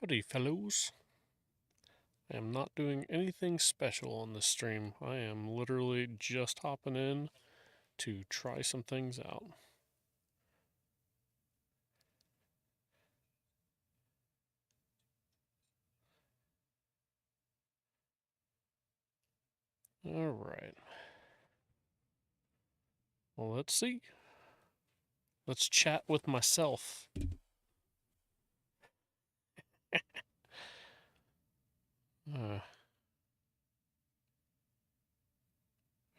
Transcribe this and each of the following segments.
Howdy Fellows. I am not doing anything special on this stream. I am literally just hopping in to try some things out. Alright. Well, let's see. Let's chat with myself. uh,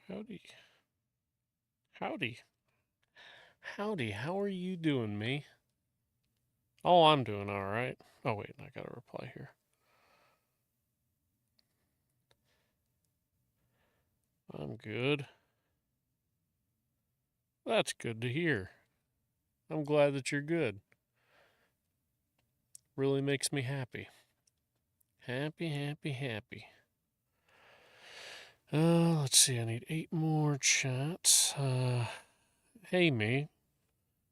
howdy. Howdy. Howdy, how are you doing, me? Oh, I'm doing alright. Oh, wait, I gotta reply here. I'm good. That's good to hear. I'm glad that you're good. Really makes me happy. Happy, happy, happy. Let's see, I need 8 more chats. Hey, me.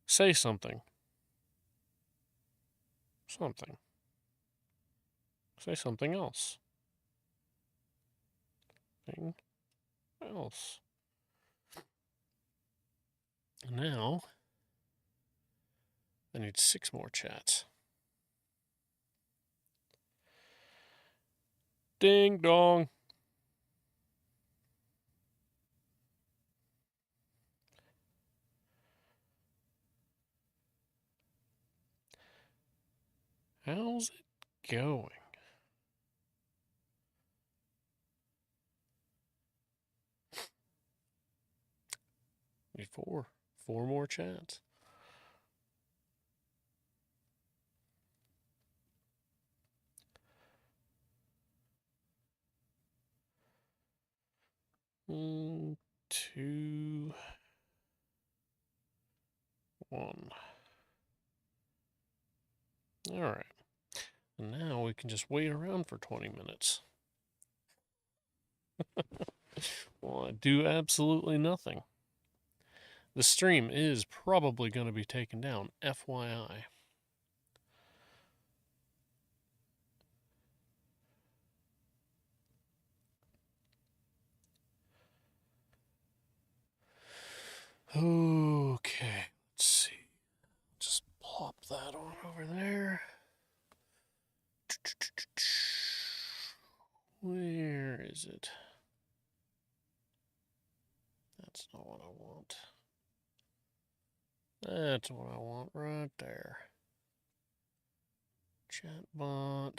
Say something. Something. Say something else. Thing else. Now, I need 6 more chats. Ding dong. How's it going? Need 4. 4 more chats. One, 2, 1. Alright. And now we can just wait around for 20 minutes. Well, I do absolutely nothing. The stream is probably going to be taken down, FYI. Okay, let's see. Just plop that on over there. Where is it? That's not what I want. That's what I want right there. Chatbot.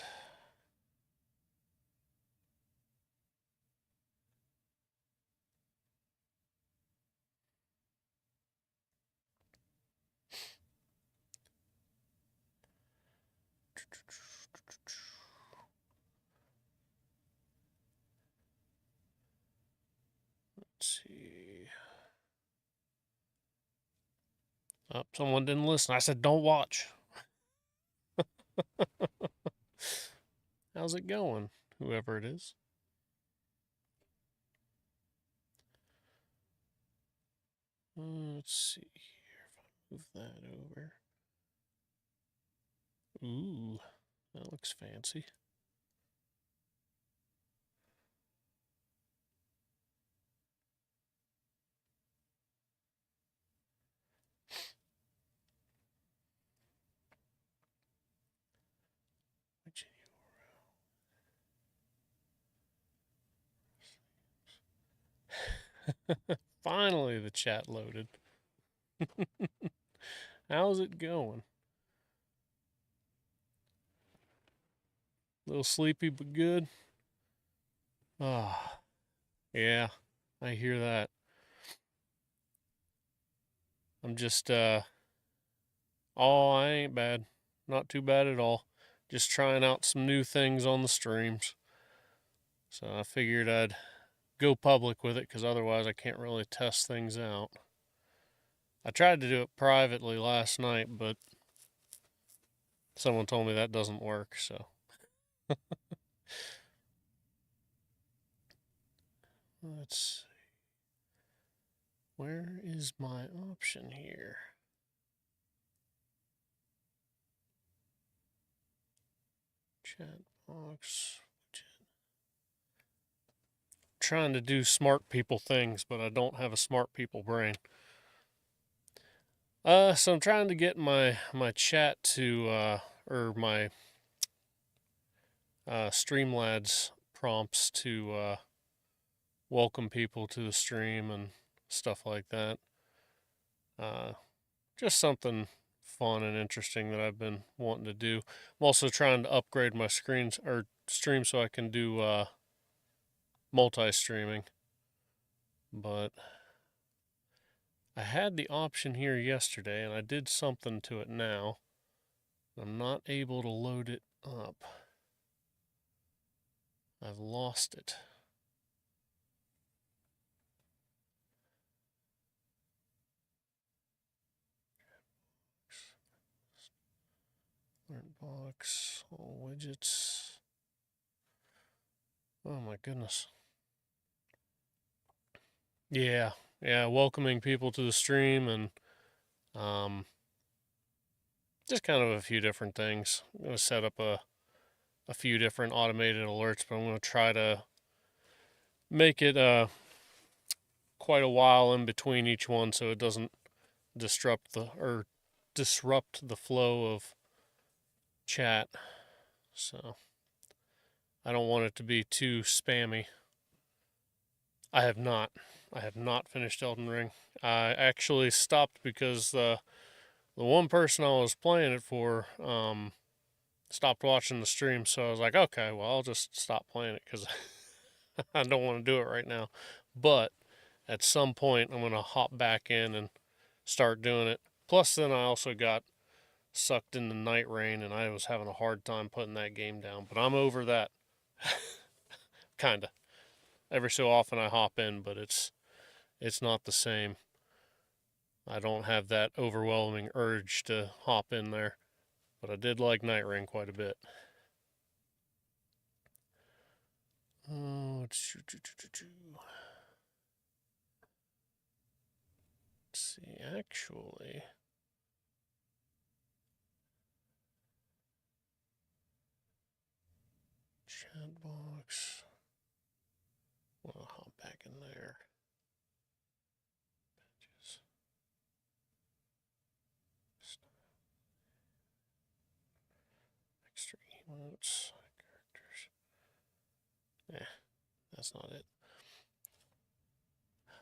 Let's see. Oh, someone didn't listen. I said don't watch. How's it going, whoever it is? Let's see here if I move that over. Ooh, that looks fancy. Finally, the chat loaded. How's it going? A little sleepy, but good. Ah, yeah, I hear that. I'm just, oh, I ain't bad. Not too bad at all. Just trying out some new things on the streams. So I figured I'd go public with it because otherwise I can't really test things out. I tried to do it privately last night, but someone told me that doesn't work, so. Let's see. Where is my option here? Chat box. Trying to do smart people things, but I don't have a smart people brain. So I'm trying to get my chat to or my Streamlabs prompts to welcome people to the stream and stuff like that. Just something fun and interesting that I've been wanting to do. I'm also trying to upgrade my screens or stream so I can do multi-streaming. But I had the option here yesterday and I did something to it now. I'm not able to load it up. I've lost it. Alert box, all widgets. Oh my goodness. Yeah, welcoming people to the stream and just kind of a few different things. I'm going to set up a few different automated alerts, but I'm going to try to make it quite a while in between each one so it doesn't disrupt the flow of chat. So I don't want it to be too spammy. I have not finished Elden Ring. I actually stopped because the one person I was playing it for stopped watching the stream, so I was like, okay, well, I'll just stop playing it because I don't want to do it right now. But at some point, I'm going to hop back in and start doing it. Plus, then I also got sucked into Night Rain, and I was having a hard time putting that game down. But I'm over that. Kinda. Every so often I hop in, but it's not the same. I don't have that overwhelming urge to hop in there. But I did like Night Rain quite a bit. Oh, let's see, actually. Chat box. I'll hop back in there. Pages. Extra emotes. Characters. That's not it.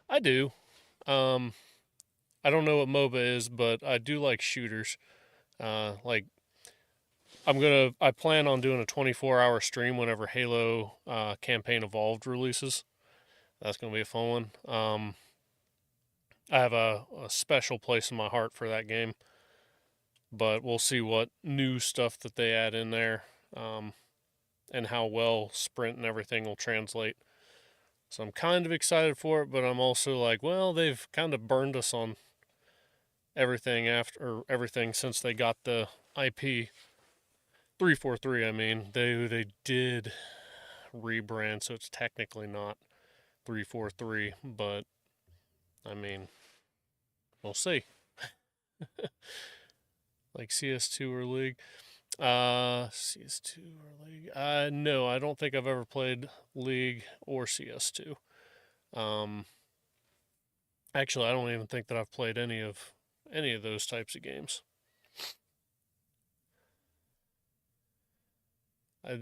I do. I don't know what MOBA is, but I do like shooters. Like I plan on doing a 24-hour stream whenever Halo Campaign Evolved releases. That's gonna be a fun one. I have a special place in my heart for that game, but we'll see what new stuff that they add in there, and how well sprint and everything will translate. So I'm kind of excited for it, but I'm also like, well, they've kind of burned us on everything since they got the IP 343. I mean, they did rebrand, so it's technically not 343, but I mean, we'll see. Like CS2 or League. CS2 or League. No, I don't think I've ever played League or CS2. Actually, I don't even think that I've played any of those types of games.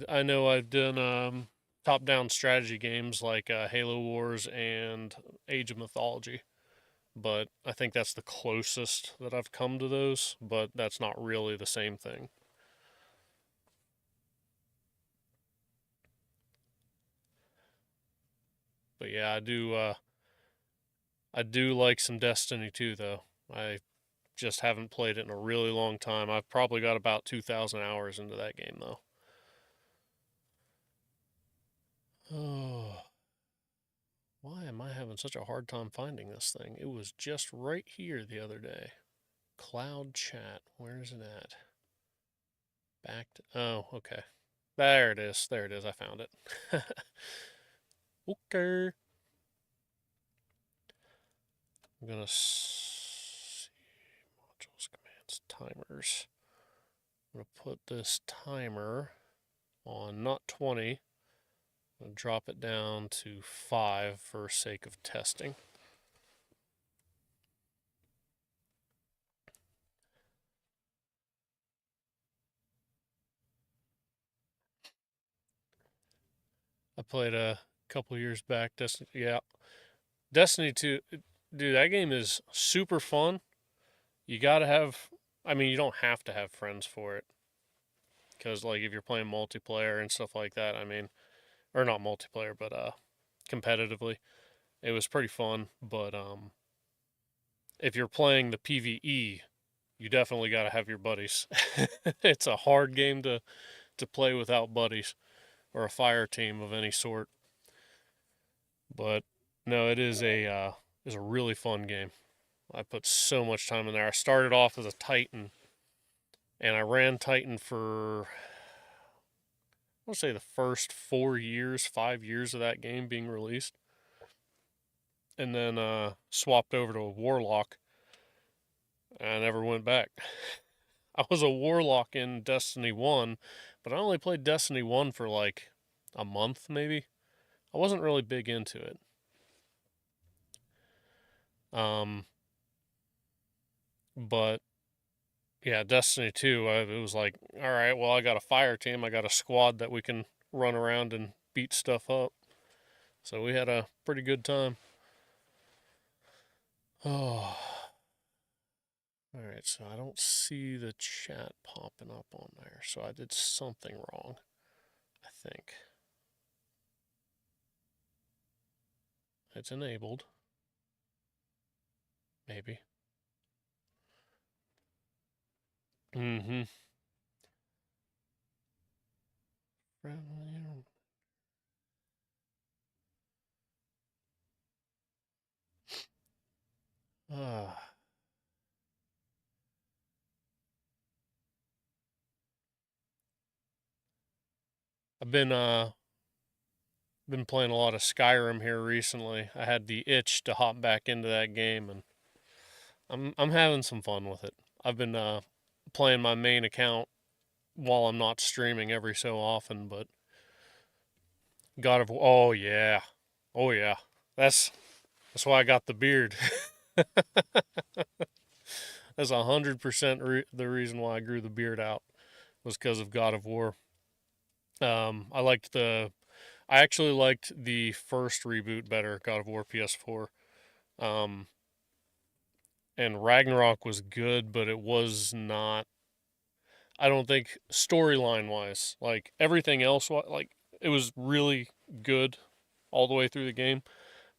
I know I've done top-down strategy games like Halo Wars and Age of Mythology, but I think that's the closest that I've come to those, but that's not really the same thing. But yeah, I do like some Destiny 2 though. I just haven't played it in a really long time. I've probably got about 2,000 hours into that game though. Oh, why am I having such a hard time finding this thing? It was just right here the other day. Cloud chat. Where's it at? Back to. Oh, okay. There it is. There it is. I found it. Okay. I'm gonna see modules, commands, timers. I'm gonna put this timer on not 20. I'll drop it down to 5 for sake of testing. I played a couple years back. Destiny, yeah, Destiny 2. Dude, that game is super fun. You gotta have. I mean, you don't have to have friends for it, because like if you're playing multiplayer and stuff like that, I mean, or not multiplayer, but competitively, it was pretty fun. But if you're playing the PVE, you definitely gotta have your buddies. It's a hard game to play without buddies or a fire team of any sort. But no, it is a really fun game. I put so much time in there. I started off as a Titan, and I ran Titan for I want to say the first 4 years, 5 years of that game being released, and then swapped over to a Warlock. And I never went back. I was a Warlock in Destiny 1, but I only played Destiny 1 for like a month maybe. I wasn't really big into it. Um, but yeah, Destiny 2, it was like, all right, well, I got a fire team. I got a squad that we can run around and beat stuff up. So we had a pretty good time. Oh, all right. So I don't see the chat popping up on there. So I did something wrong, I think. It's enabled. Maybe. Mm-hmm. Ah. I've been playing a lot of Skyrim here recently. I had the itch to hop back into that game, and I'm having some fun with it. I've been playing my main account while I'm not streaming every so often, but oh yeah, oh yeah, that's that's why I got the beard. That's 100% the reason why I grew the beard out was because of God of War. I liked I actually liked the first reboot better, God of War PS4. Um, and Ragnarok was good, but it was not. I don't think storyline wise, like everything else, like it was really good all the way through the game.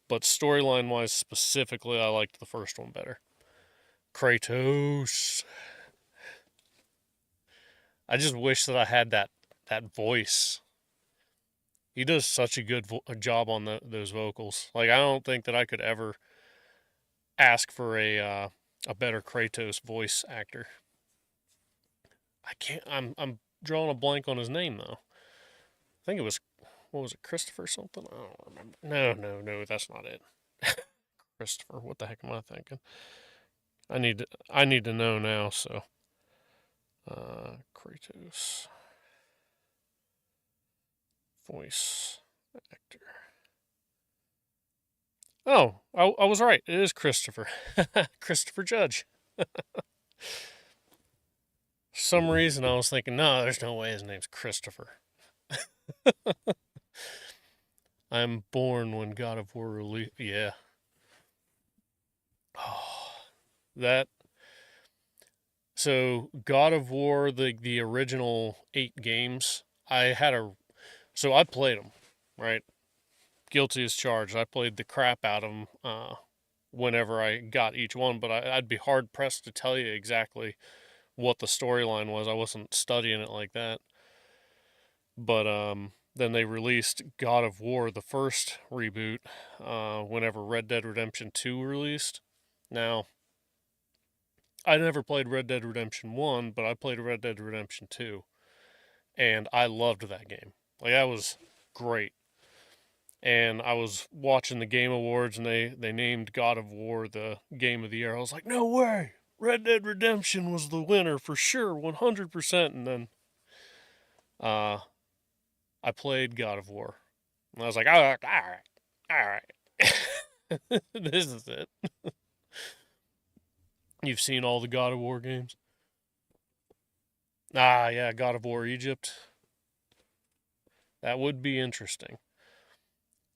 But storyline wise, specifically, I liked the first one better. Kratos. I just wish that I had that voice. He does such a good job on those vocals. Like I don't think that I could ever ask for a better Kratos voice actor. I can't. I'm drawing a blank on his name though. I think it was what was it, Christopher something? I don't remember. No, that's not it. Christopher. What the heck am I thinking? I need to know now. So, Kratos voice actor. Oh, I was right. It is Christopher. Christopher Judge. For some reason, I was thinking, no, there's no way his name's Christopher. I'm born when God of War released. Yeah. Oh, that. So God of War, the original 8 games, I had a. So I played them, right? Guilty as charged. I played the crap out of them whenever I got each one, but I'd be hard pressed to tell you exactly what the storyline was. I wasn't studying it like that. But then they released God of War, the first reboot, whenever Red Dead Redemption 2 released. Now, I never played Red Dead Redemption 1, but I played Red Dead Redemption 2, and I loved that game. Like, that was great. And I was watching the Game Awards, and they named God of War the Game of the Year. I was like, no way! Red Dead Redemption was the winner for sure, 100%. And then I played God of War. And I was like, all right, all right. This is it. You've seen all the God of War games? Ah, yeah, God of War Egypt. That would be interesting.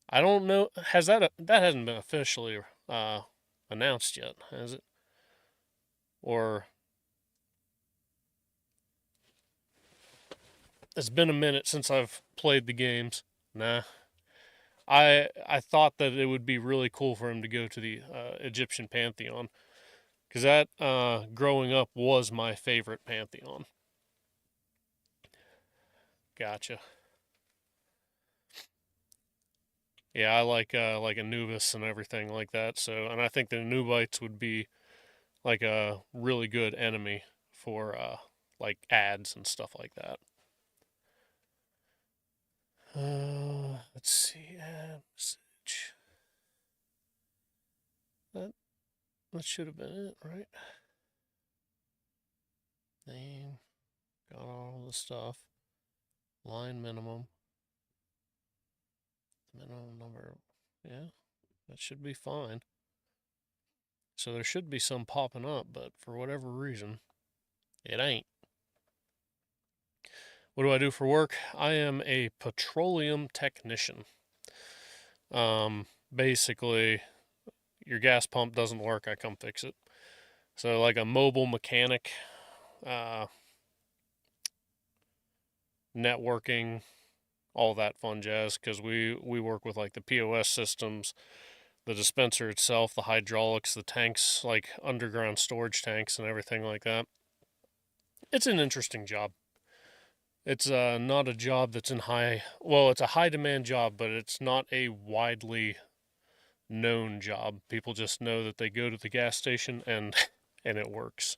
I don't know. Has that hasn't been officially announced yet, has it? Or it's been a minute since I've played the games. Nah. I thought that it would be really cool for him to go to the Egyptian pantheon because that growing up was my favorite pantheon. Gotcha. Yeah, I like Anubis and everything like that. So, and I think the Anubites would be like a really good enemy for like ads and stuff like that. Let's see, ad message. That that should have been it, right? Name, got all the stuff. Line minimum, minimum number. Yeah, that should be fine. So there should be some popping up, but for whatever reason, it ain't. What do I do for work? I am a petroleum technician. Basically, your gas pump doesn't work, I come fix it. So like a mobile mechanic, uh, networking, all that fun jazz. Because we work with like the POS systems, the dispenser itself, the hydraulics, the tanks, like underground storage tanks and everything like that. It's an interesting job. It's not a job that's in high. Well, it's a high demand job, but it's not a widely known job. People just know that they go to the gas station and and it works.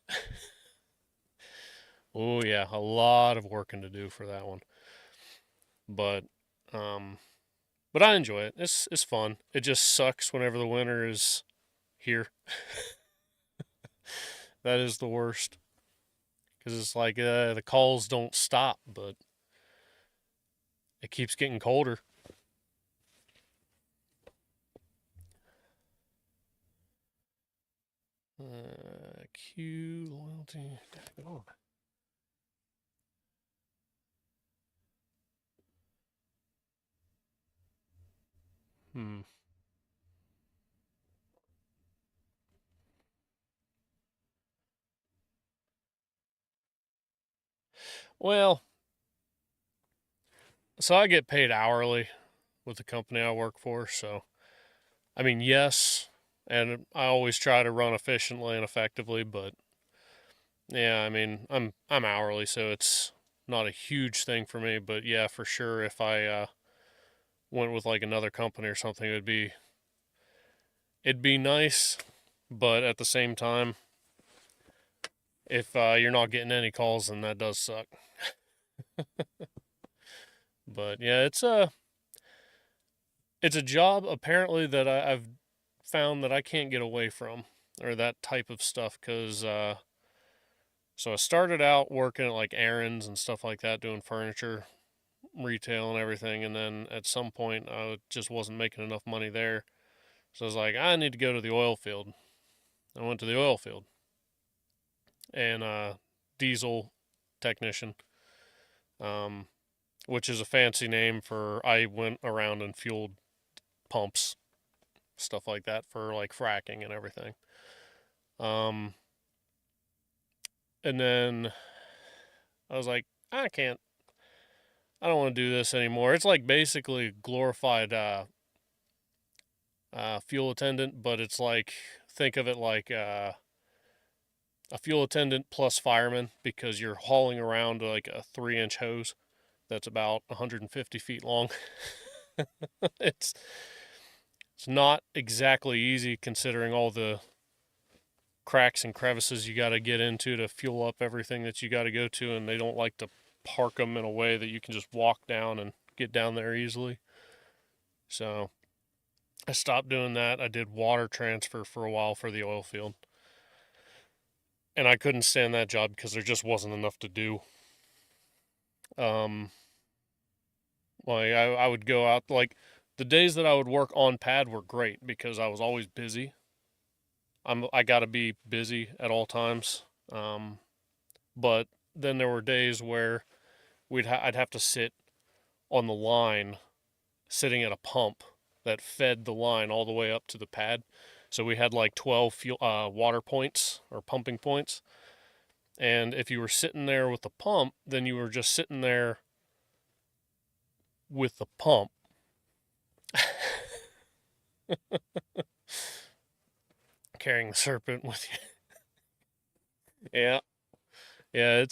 Oh yeah, a lot of working to do for that one. But um but I enjoy it. It's fun. It just sucks whenever the winter is here. That is the worst cuz it's like the calls don't stop, but it keeps getting colder. Q loyalty. Oh. Hmm. Well, so I get paid hourly with the company I work for, so I mean, yes, and I always try to run efficiently and effectively, but yeah, I mean, I'm hourly, so it's not a huge thing for me, but yeah, for sure if I went with like another company or something, it'd be nice, but at the same time, if you're not getting any calls, then that does suck. But yeah, it's a job apparently that I've found that I can't get away from, or that type of stuff, because so I started out working at like errands and stuff like that, doing furniture retail and everything, and then at some point I just wasn't making enough money there, so I was like, I need to go to the oil field. I went to the oil field and diesel technician, um, which is a fancy name for I went around and fueled pumps, stuff like that for like fracking and everything. Um, and then I was like, I don't want to do this anymore. It's like basically glorified fuel attendant, but it's like, think of it like a fuel attendant plus fireman because you're hauling around like a 3-inch hose that's about 150 feet long. it's it's not exactly easy considering all the cracks and crevices you got to get into to fuel up everything that you got to go to, and they don't like to park them in a way that you can just walk down and get down there easily. So I stopped doing that. I did water transfer for a while for the oil field, and I couldn't stand that job because there just wasn't enough to do. Um, Like I would go out, like the days that I would work on pad were great because I was always busy. I got to be busy at all times. Um, but then there were days where I'd have to sit on the line, sitting at a pump that fed the line all the way up to the pad. So we had like 12 water points or pumping points. And if you were sitting there with the pump, then you were just sitting there with the pump. Carrying the serpent with you. Yeah. Yeah,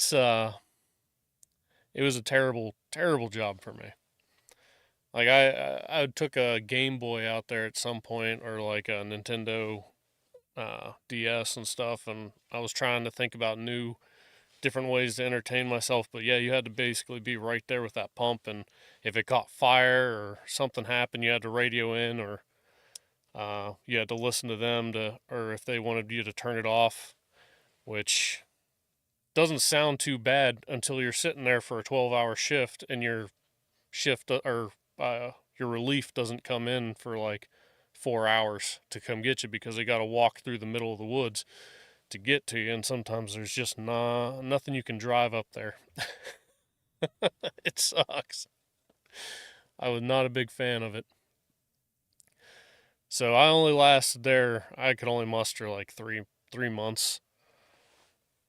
it was a terrible, terrible job for me. Like I took a Game Boy out there at some point, or like a Nintendo DS and stuff, and I was trying to think about new, different ways to entertain myself. But yeah, you had to basically be right there with that pump, and if it caught fire or something happened, you had to radio in, or you had to listen to them or if they wanted you to turn it off, which doesn't sound too bad until you're sitting there for a 12-hour shift and your shift or your relief doesn't come in for like 4 hours to come get you because they got to walk through the middle of the woods to get to you, and sometimes there's just nothing you can drive up there. It sucks. I was not a big fan of it. So I only lasted there. I could only muster like three months.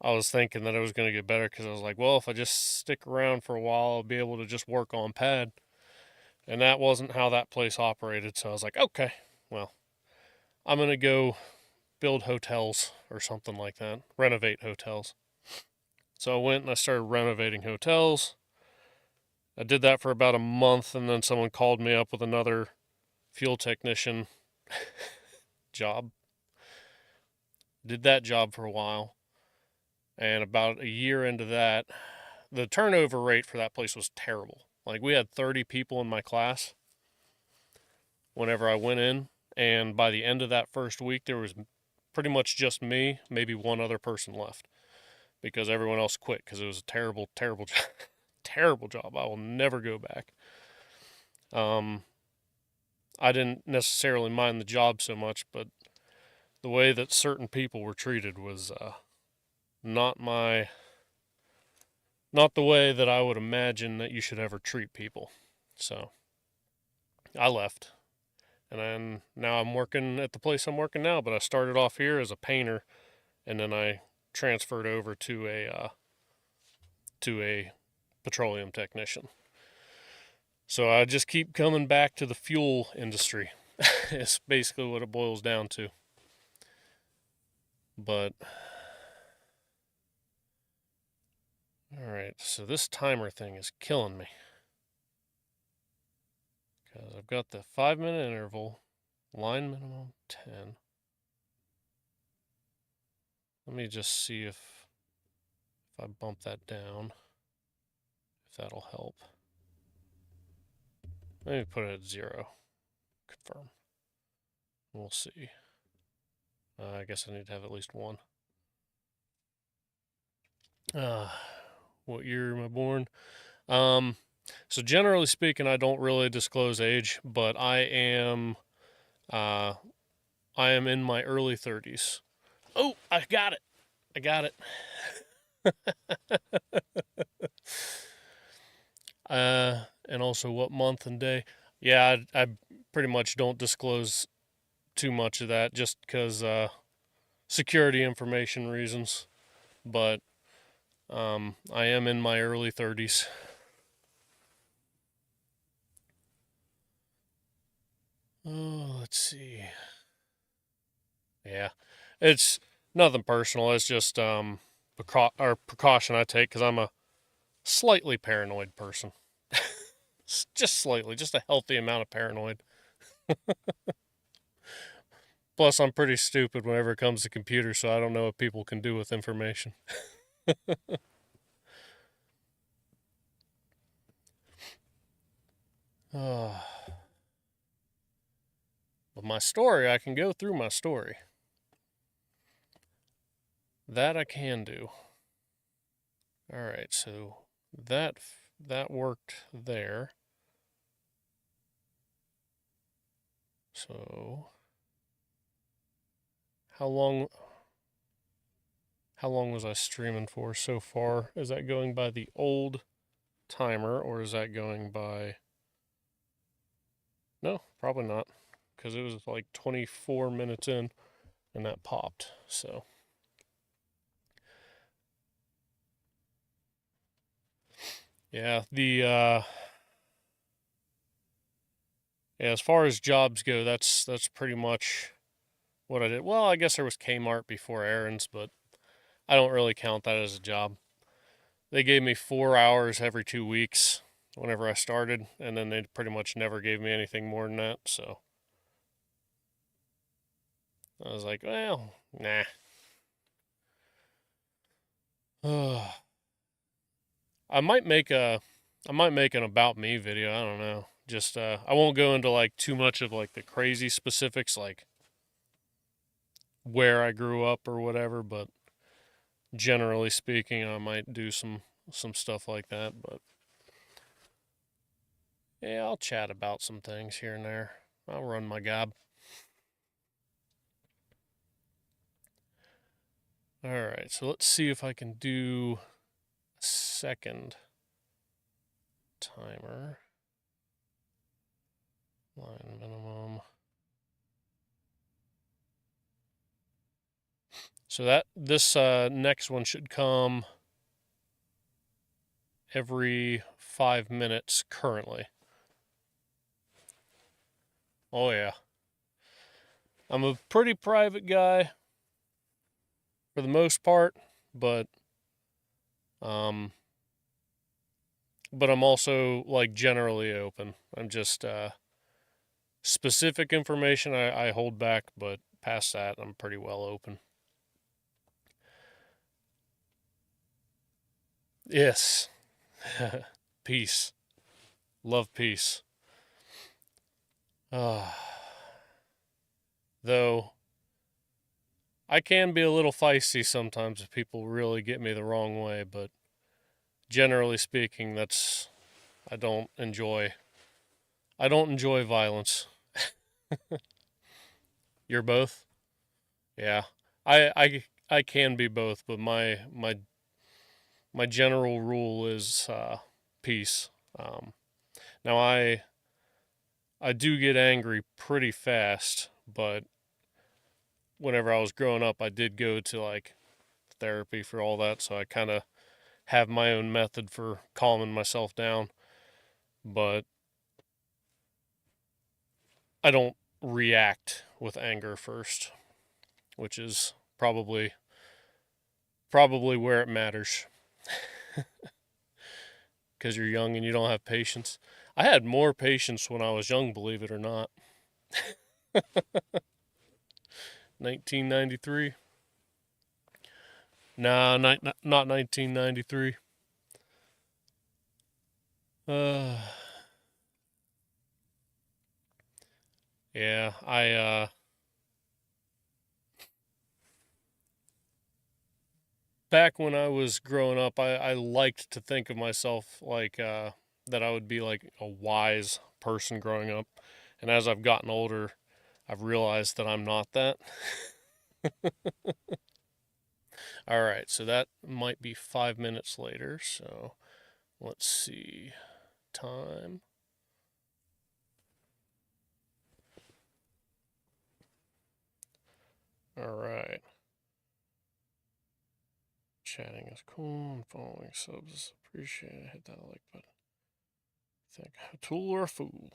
I was thinking that it was going to get better because I was like, well, if I just stick around for a while, I'll be able to just work on pad. And that wasn't how that place operated. So I was like, okay, well, I'm going to go build hotels or something like that, renovate hotels. So I went and I started renovating hotels. I did that for about a month, and then someone called me up with another fuel technician job. Did that job for a while. And about a year into that, the turnover rate for that place was terrible. Like we had 30 people in my class whenever I went in, and by the end of that first week there was pretty much just me, maybe one other person left because everyone else quit because it was a terrible, terrible job. Terrible job. I will never go back. Um, I didn't necessarily mind the job so much, but the way that certain people were treated was not my not the way that I would imagine that you should ever treat people. So I left, and then now I'm working at the place I'm working now. But I started off here as a painter, and then I transferred over to a petroleum technician. So I just keep coming back to the fuel industry. It's basically what it boils down to. But all right, so this timer thing is killing me because I've got the 5 minute interval, line minimum 10. Let me just see if I bump that down, if that'll help. Let me put it at 0. Confirm. We'll see. I guess I need to have at least one. What year am I born? So generally speaking, I don't really disclose age, but uh, I am in my early 30s. Oh, I got it. I got it. And also what month and day. Yeah, I pretty much don't disclose too much of that just because security information reasons. But I am in my early 30s. Oh, let's see. Yeah, it's nothing personal. It's just precaution I take because I'm a slightly paranoid person. Just slightly, just a healthy amount of paranoid. Plus, I'm pretty stupid whenever it comes to computers, so I don't know what people can do with information. But my story, I can go through my story. That I can do. All right, so that worked there. So how long was I streaming for so far? Is that going by the old timer, or is that going by... No, probably not, because it was like 24 minutes in and that popped. So yeah, as far as jobs go, that's pretty much what I did. Well, I guess there was Kmart before errands, but I don't really count that as a job. They gave me 4 hours every 2 weeks whenever I started, and then they pretty much never gave me anything more than that. So I was like, well, nah. I might make an about me video. I don't know. Just I won't go into like too much of like the crazy specifics, like where I grew up or whatever, but generally speaking, I might do some stuff like that. But yeah, I'll chat about some things here and there. I'll run my gob. All right, so let's see if I can do a second timer. Line minimum. So that this next one should come every 5 minutes currently. Oh yeah. I'm a pretty private guy for the most part, but um I'm also like generally open. I'm just specific information I hold back, but past that I'm pretty well open. Yes. Peace. Love peace. Though I can be a little feisty sometimes if people really get me the wrong way, but generally speaking, I don't enjoy violence. You're both? Yeah. I can be both, but my general rule is peace. Now I do get angry pretty fast, but whenever I was growing up, I did go to like therapy for all that, so I kind of have my own method for calming myself down. But I don't react with anger first, which is probably where it matters. Because you're young and you don't have patience. I had more patience when I was young, believe it or not. 1993. Nah, not 1993. Uh, yeah, back when I was growing up, I liked to think of myself like that I would be like a wise person growing up. And as I've gotten older, I've realized that I'm not that. All right, so that might be 5 minutes later. So let's see. Time. All right. Chatting is cool and following subs is appreciated. Hit that like button. Think a tool or a fool?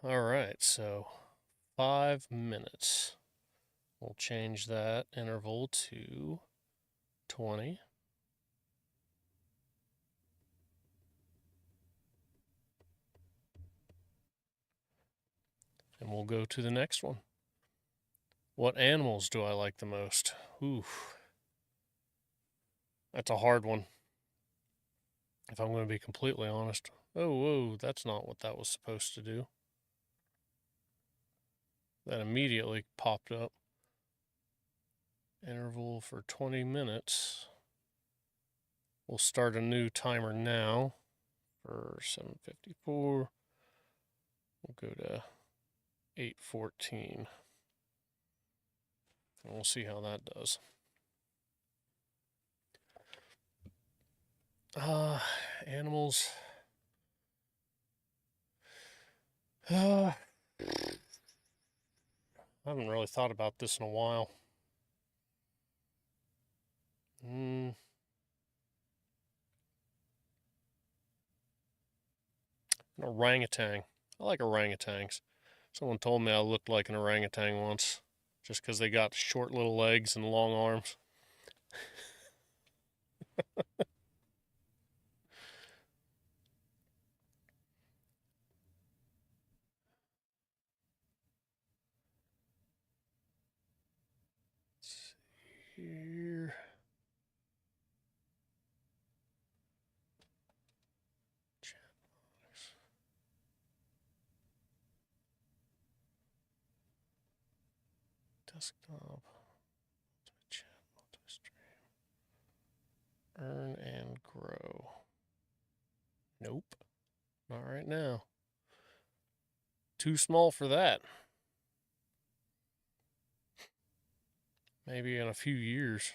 All right, so 5 minutes. We'll change that interval to 20. And we'll go to the next one. What animals do I like the most? Oof. That's a hard one, if I'm going to be completely honest. Oh, whoa, that's not what that was supposed to do. That immediately popped up. Interval for 20 minutes. We'll start a new timer now for 7:54. We'll go to 8:14. And we'll see how that does. Animals. I haven't really thought about this in a while. An orangutan. I like orangutans. Someone told me I looked like an orangutan once, just because they got short little legs and long arms. Let's see here. Desktop. Chat, multi-stream. Earn and grow. Nope. Not right now. Too small for that. Maybe in a few years.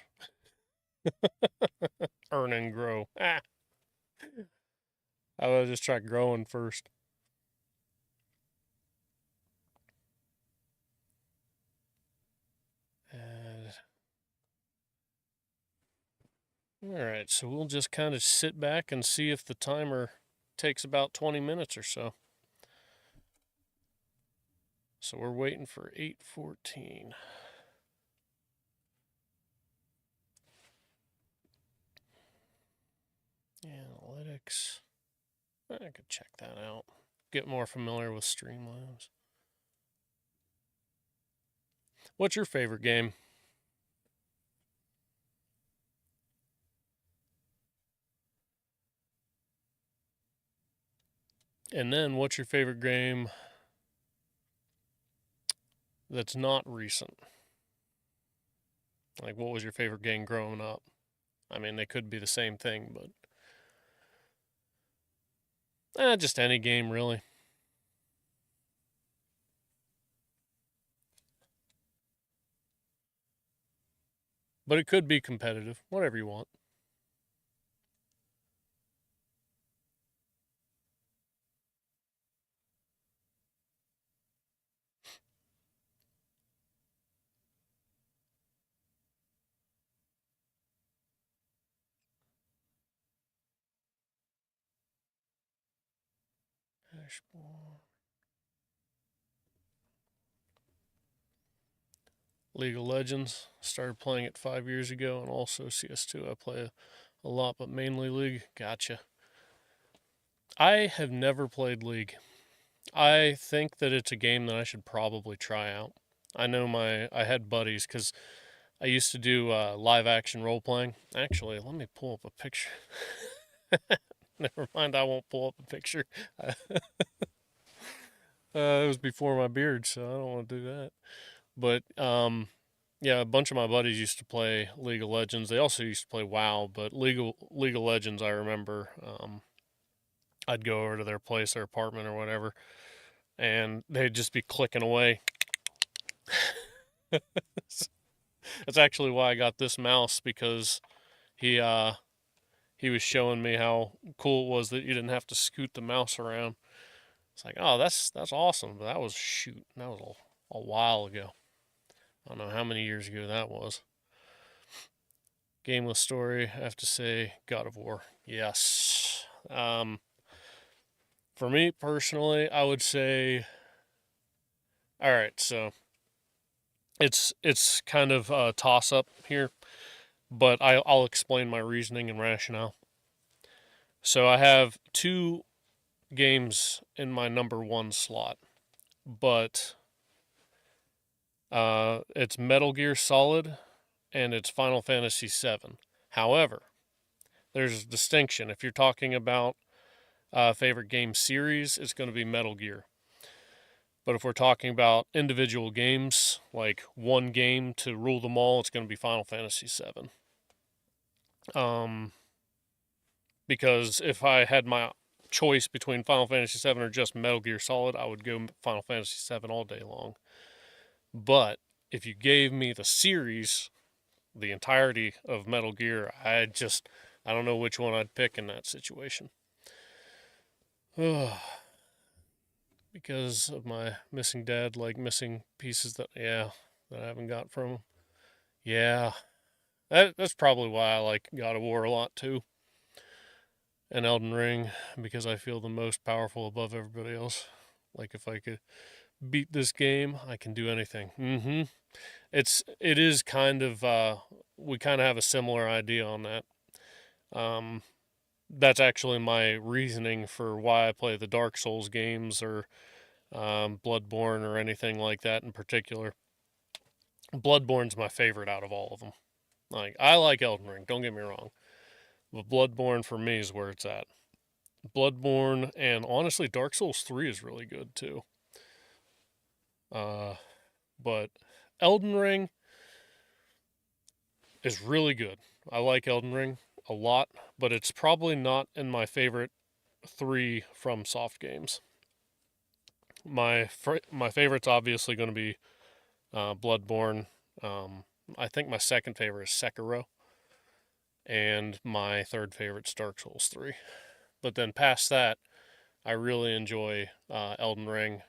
Earn and grow. I will just try growing first. Alright, so we'll just kind of sit back and see if the timer takes about 20 minutes or so. So we're waiting for 8:14. Analytics. I could check that out. Get more familiar with Streamlabs. What's your favorite game? And then what's your favorite game that's not recent? Like, what was your favorite game growing up? I mean, they could be the same thing, but just any game, really. But it could be competitive, whatever you want. Dashboard. League of Legends. Started playing it 5 years ago, and also CS2. I play a lot, but mainly League. Gotcha. I have never played League. I think that it's a game that I should probably try out. I know I had buddies because I used to do live action role playing. Actually, let me pull up a picture. Never mind, I won't pull up a picture. It was before my beard, so I don't want to do that. But yeah, a bunch of my buddies used to play League of Legends. They also used to play WoW, but League of Legends, I remember. I'd go over to their place, their apartment, or whatever, and they'd just be clicking away. That's actually why I got this mouse, because he was showing me how cool it was that you didn't have to scoot the mouse around. It's like, oh, that's awesome. But that was a while ago. I don't know how many years ago that was. Gameless story, I have to say, God of War. Yes. For me personally, I would say, all right, so it's kind of a toss up here, but I'll explain my reasoning and rationale. So I have two games in my number one slot, but it's Metal Gear Solid and it's Final Fantasy VII. However, there's a distinction. If you're talking about favorite game series, it's going to be Metal Gear. But if we're talking about individual games, like one game to rule them all, it's going to be Final Fantasy VII. Because if I had my choice between Final Fantasy VII or just Metal Gear Solid, I would go Final Fantasy VII all day long. But if you gave me the series, the entirety of Metal Gear, I don't know which one I'd pick in that situation. Because of my missing dad, like missing pieces that I haven't got from him. Yeah, that's probably why I like God of War a lot too. And Elden Ring, because I feel the most powerful above everybody else. Like if I could beat this game, I can do anything. It is kind of we kind of have a similar idea on that. That's actually my reasoning for why I play the Dark Souls games or Bloodborne or anything like that in particular. Bloodborne's my favorite out of all of them. Like I like Elden Ring, don't get me wrong, but Bloodborne for me is where it's at. Bloodborne and honestly Dark Souls 3 is really good too. But Elden Ring is really good. I like Elden Ring a lot, but it's probably not in my favorite 3 from Soft games. My favorite's obviously going to be Bloodborne. I think my second favorite is Sekiro, and my third favorite's Dark Souls 3. But then past that, I really enjoy Elden Ring,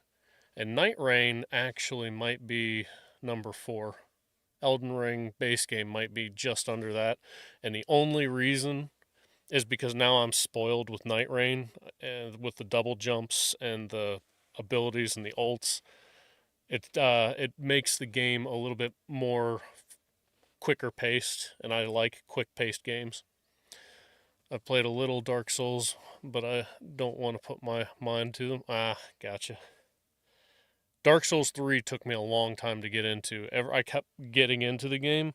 and Night Rain actually might be number 4. Elden Ring base game might be just under that, and the only reason is because now I'm spoiled with Night Rain and with the double jumps and the abilities and the ults. It makes the game a little bit more quicker paced, and I like quick paced games. I've played a little Dark Souls, but I don't want to put my mind to them. Gotcha. Dark Souls 3 took me a long time to get into. I kept getting into the game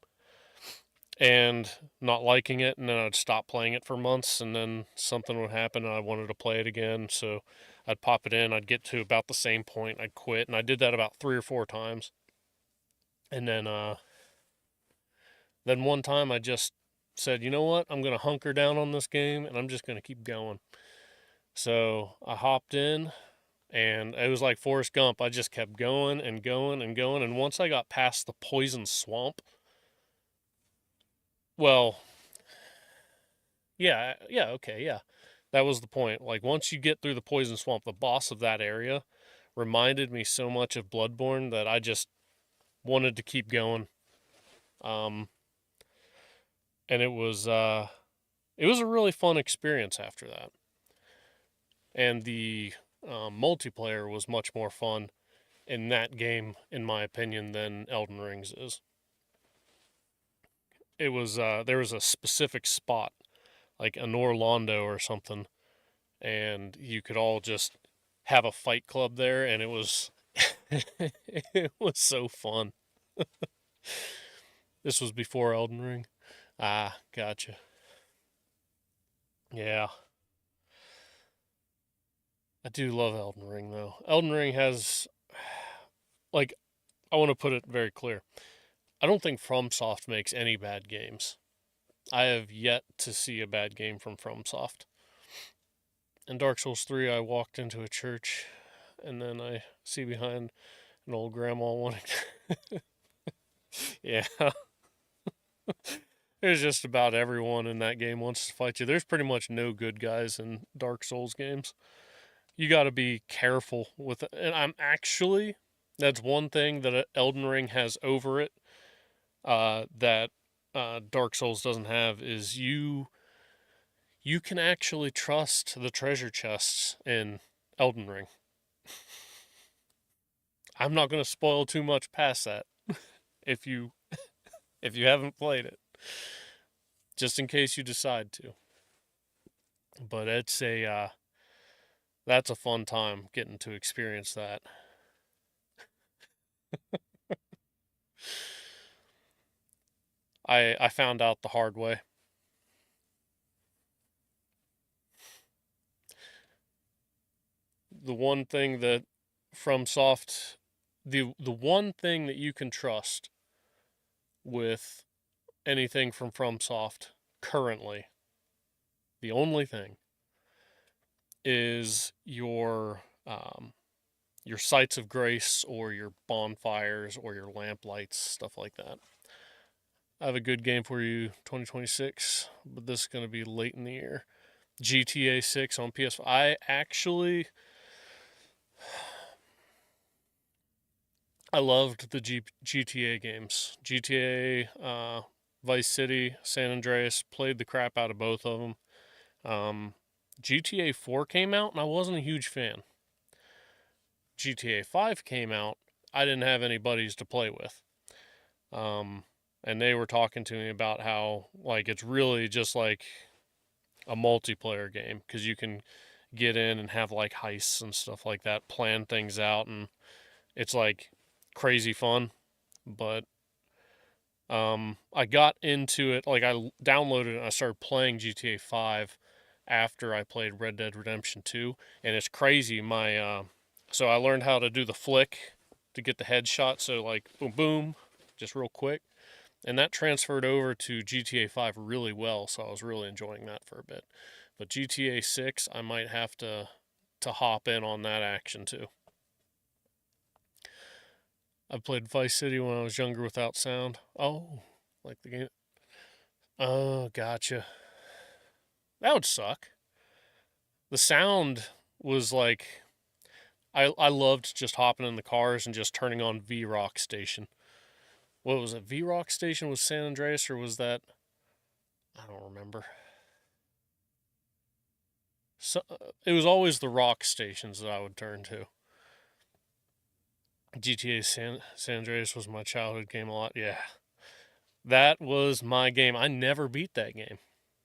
and not liking it, and then I'd stop playing it for months, and then something would happen and I wanted to play it again, so I'd pop it in, I'd get to about the same point, I'd quit, and I did that about 3 or 4 times. And then one time I just said, you know what, I'm going to hunker down on this game, and I'm just going to keep going. So I hopped in, and it was like Forrest Gump. I just kept going and going and going, and once I got past the poison swamp, well, yeah. That was the point. Like, once you get through the poison swamp, the boss of that area reminded me so much of Bloodborne that I just wanted to keep going. And it was a really fun experience after that. And the multiplayer was much more fun in that game, in my opinion, than Elden Ring's is. It was there was a specific spot, like an Orlando or something, and you could all just have a fight club there, and it was it was so fun. This was before Elden Ring. Gotcha. Yeah. I do love Elden Ring though. Elden Ring has like I want to put it very clear. I don't think FromSoft makes any bad games. I have yet to see a bad game from FromSoft. In Dark Souls 3, I walked into a church, and then I see behind an old grandma wanting to... Yeah. There's just about everyone in that game wants to fight you. There's pretty much no good guys in Dark Souls games. You got to be careful with it. And that's one thing that Elden Ring has over it that Dark Souls doesn't have is you can actually trust the treasure chests in Elden Ring. I'm not going to spoil too much past that if you haven't played it, just in case you decide to. But that's a fun time getting to experience that. I found out the hard way. The one thing that FromSoft the one thing that you can trust with anything from FromSoft currently, the only thing is your sites of grace or your bonfires or your lamp lights, stuff like that. I have a good game for you, 2026, but this is going to be late in the year. GTA 6 on PS5. I loved the GTA games. GTA, Vice City, San Andreas, played the crap out of both of them. GTA 4 came out, and I wasn't a huge fan. GTA 5 came out, I didn't have any buddies to play with. And they were talking to me about how, like, it's really just like a multiplayer game because you can get in and have, like, heists and stuff like that, plan things out, and it's, like, crazy fun. But I got into it, like, I downloaded it and I started playing GTA 5 after I played Red Dead Redemption 2, and it's crazy. So I learned how to do the flick to get the headshot, so, like, boom, boom, just real quick. And that transferred over to GTA 5 really well, so I was really enjoying that for a bit. But GTA 6, I might have to hop in on that action too. I played Vice City when I was younger without sound. Oh, like the game. Oh, gotcha. That would suck. The sound was like I loved just hopping in the cars and just turning on V Rock Station. What was it? V Rock Station was San Andreas, or was that? I don't remember. So, it was always the rock stations that I would turn to. GTA San Andreas was my childhood game a lot. Yeah, that was my game. I never beat that game.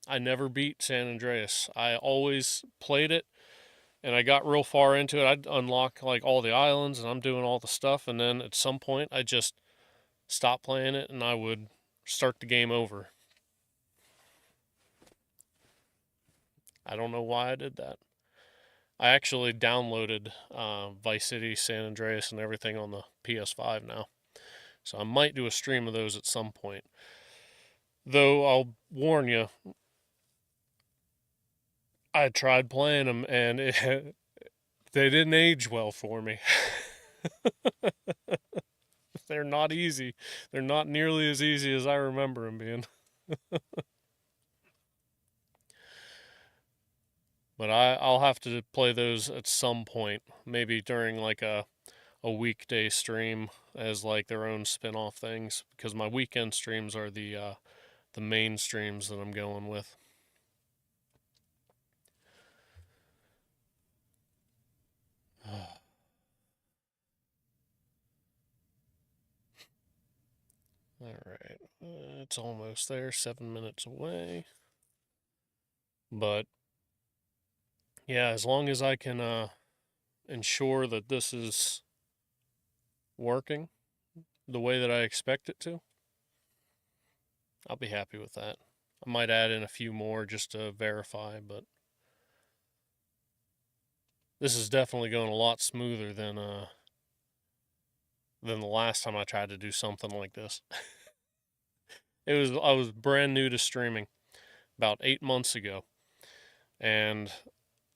I never beat San Andreas. I always played it, and I got real far into it. I'd unlock, like, all the islands, and I'm doing all the stuff, and then at some point I just stopped playing it, and I would start the game over. I don't know why I did that. I actually downloaded Vice City, San Andreas, and everything on the PS5 now. So I might do a stream of those at some point. Though I'll warn you, I tried playing them and they didn't age well for me. They're not easy. They're not nearly as easy as I remember them being. But I'll have to play those at some point, maybe during, like, a weekday stream as, like, their own spin-off things, because my weekend streams are the main streams that I'm going with. All right, it's almost there, 7 minutes away. But yeah, as long as I can ensure that this is working the way that I expect it to, I'll be happy with that. I might add in a few more just to verify, but this is definitely going a lot smoother than the last time I tried to do something like this. I was brand new to streaming about 8 months ago, and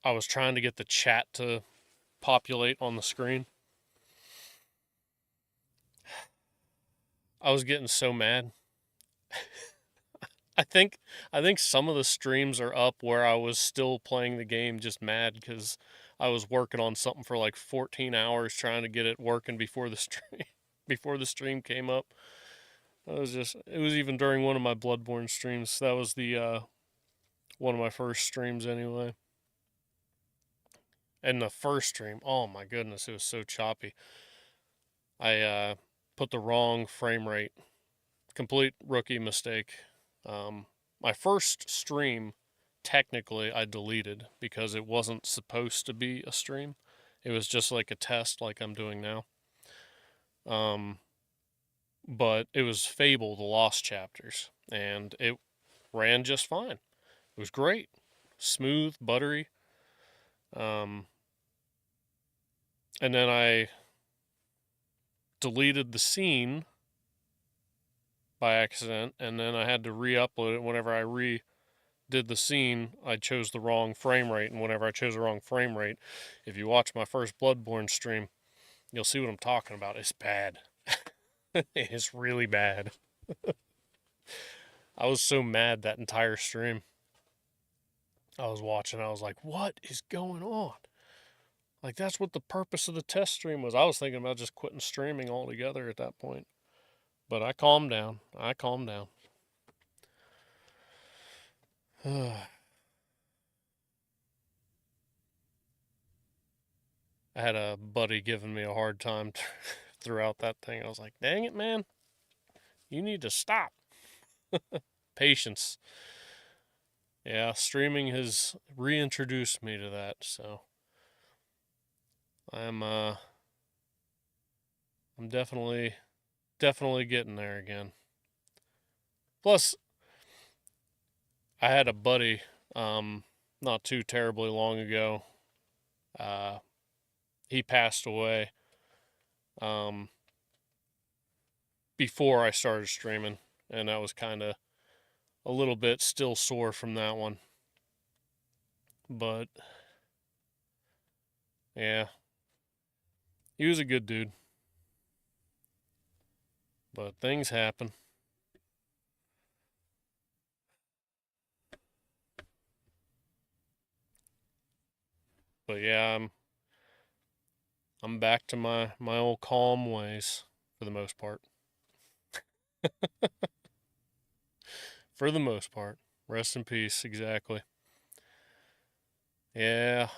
I was trying to get the chat to populate on the screen. I was getting so mad. I think some of the streams are up where I was still playing the game just mad because I was working on something for like 14 hours trying to get it working before the stream before the stream came up. It was even during one of my Bloodborne streams. That was the one of my first streams anyway. And the first stream, oh my goodness, it was so choppy. I put the wrong frame rate. Complete rookie mistake. My first stream, technically, I deleted because it wasn't supposed to be a stream. It was just like a test, like I'm doing now. But it was Fable: The Lost Chapters, and it ran just fine. It was great, smooth, buttery. And then deleted the scene by accident, and then I had to re-upload it. Whenever I redid the scene, I chose the wrong frame rate, and whenever I chose the wrong frame rate, if you watch my first Bloodborne stream, you'll see what I'm talking about. It's bad. It's really bad. I was so mad that entire stream. I was watching, I was like, what is going on? Like, that's what the purpose of the test stream was. I was thinking about just quitting streaming altogether at that point. But I calmed down. I calmed down. I had a buddy giving me a hard time throughout that thing. I was like, dang it, man. You need to stop. Patience. Yeah, streaming has reintroduced me to that, so I'm definitely getting there again. Plus, I had a buddy not too terribly long ago. He passed away before I started streaming, and I was kind of a little bit still sore from that one. But yeah, he was a good dude. But things happen. But yeah, I'm back to my old calm ways for the most part. For the most part. Rest in peace, exactly. Yeah.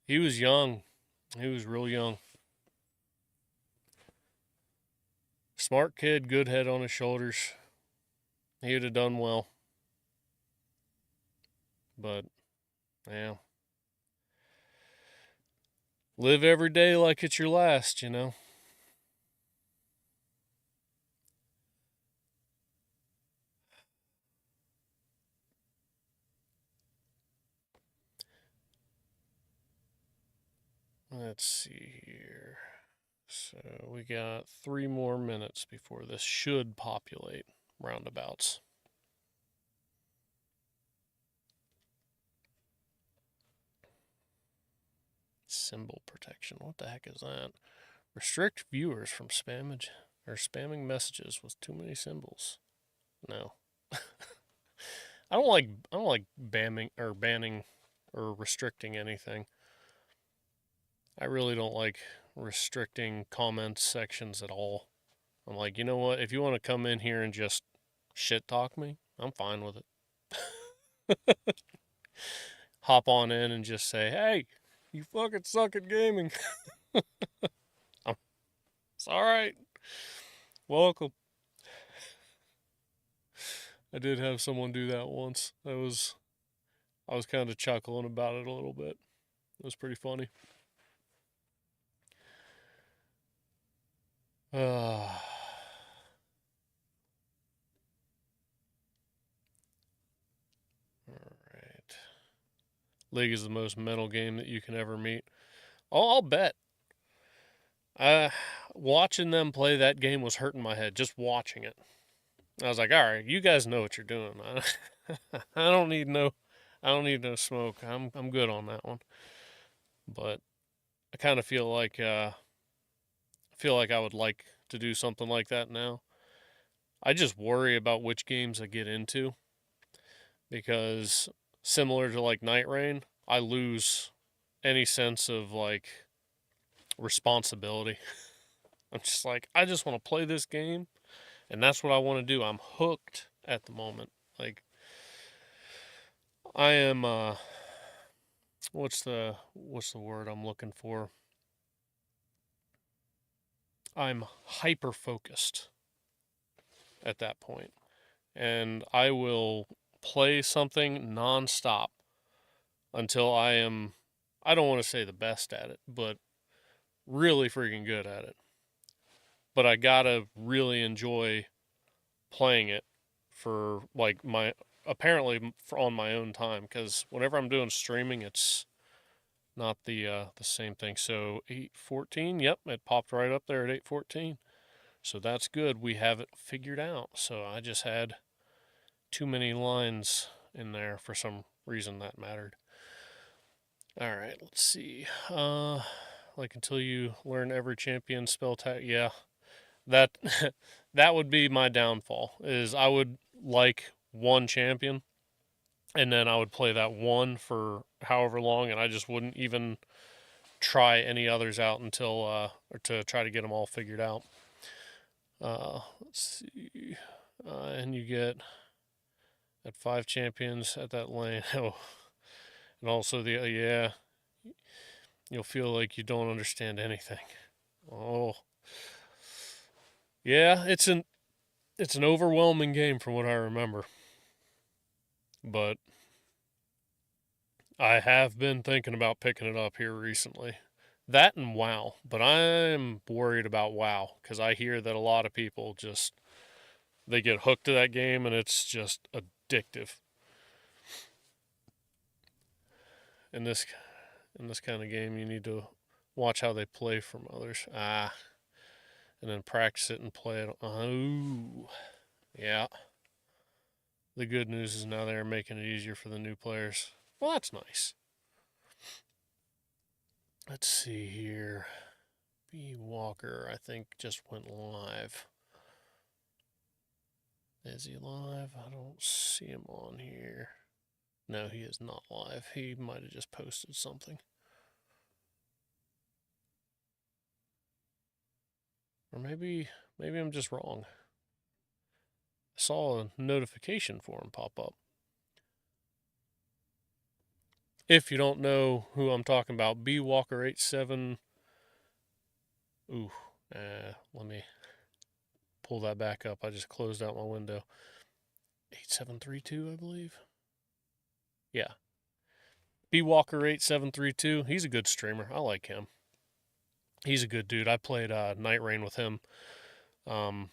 He was young. He was real young. Smart kid, good head on his shoulders. He would have done well. But, yeah. Live every day like it's your last, you know? Let's see here. So we got 3 more minutes before this should populate roundabouts. Symbol protection. What the heck is that? Restrict viewers from spamming messages with too many symbols. No. I don't like banning or restricting anything. I really don't like restricting comment sections at all. I'm like, you know what? If you want to come in here and just shit talk me, I'm fine with it. Hop on in and just say, hey, you fucking suck at gaming. It's alright. Welcome. I did have someone do that once. I was kind of chuckling about it a little bit. It was pretty funny. All right. League is the most mental game that you can ever meet. Oh, I'll bet. Watching them play that game was hurting my head. Just watching it. I was like, all right, you guys know what you're doing. I don't need no smoke. I'm good on that one. But I kind of feel like I would like to do something like that now. I just worry about which games I get into because similar to like Night Rain, I lose any sense of like responsibility. I'm just like, I just want to play this game and that's what I want to do. I'm hooked at the moment. Like I am what's the word I'm looking for? I'm hyper focused at that point. And I will play something nonstop until I don't want to say the best at it, but really freaking good at it. But I gotta really enjoy playing it for like apparently on my own time, because whenever I'm doing streaming, it's not the same thing. So 814, yep, it popped right up there at 814. So that's good. We have it figured out. So I just had too many lines in there for some reason that mattered. All right, let's see. Like until you learn every champion spell tag. Yeah, that that would be my downfall. Is I would like one champion, and then I would play that one for however long, and I just wouldn't even try any others out until or to try to get them all figured out. Let's see. And you get at 5 champions at that lane. Oh, and also the yeah, you'll feel like you don't understand anything. Oh, yeah, it's an overwhelming game from what I remember, but I have been thinking about picking it up here recently. That and WoW, but I'm worried about WoW because I hear that a lot of people just they get hooked to that game and it's just addictive. In this kind of game, you need to watch how they play from others. And then practice it and play it. Oh, yeah. The good news is now they're making it easier for the new players. Well, that's nice. Let's see here. B. Walker, I think, just went live. Is he live? I don't see him on here. No, he is not live. He might have just posted something. Or maybe I'm just wrong. I saw a notification for him pop up. If you don't know who I'm talking about, B Walker 87. Ooh, let me pull that back up. I just closed out my window. 8732, I believe. Yeah. B Walker 8732. He's a good streamer. I like him. He's a good dude. I played Night Rain with him on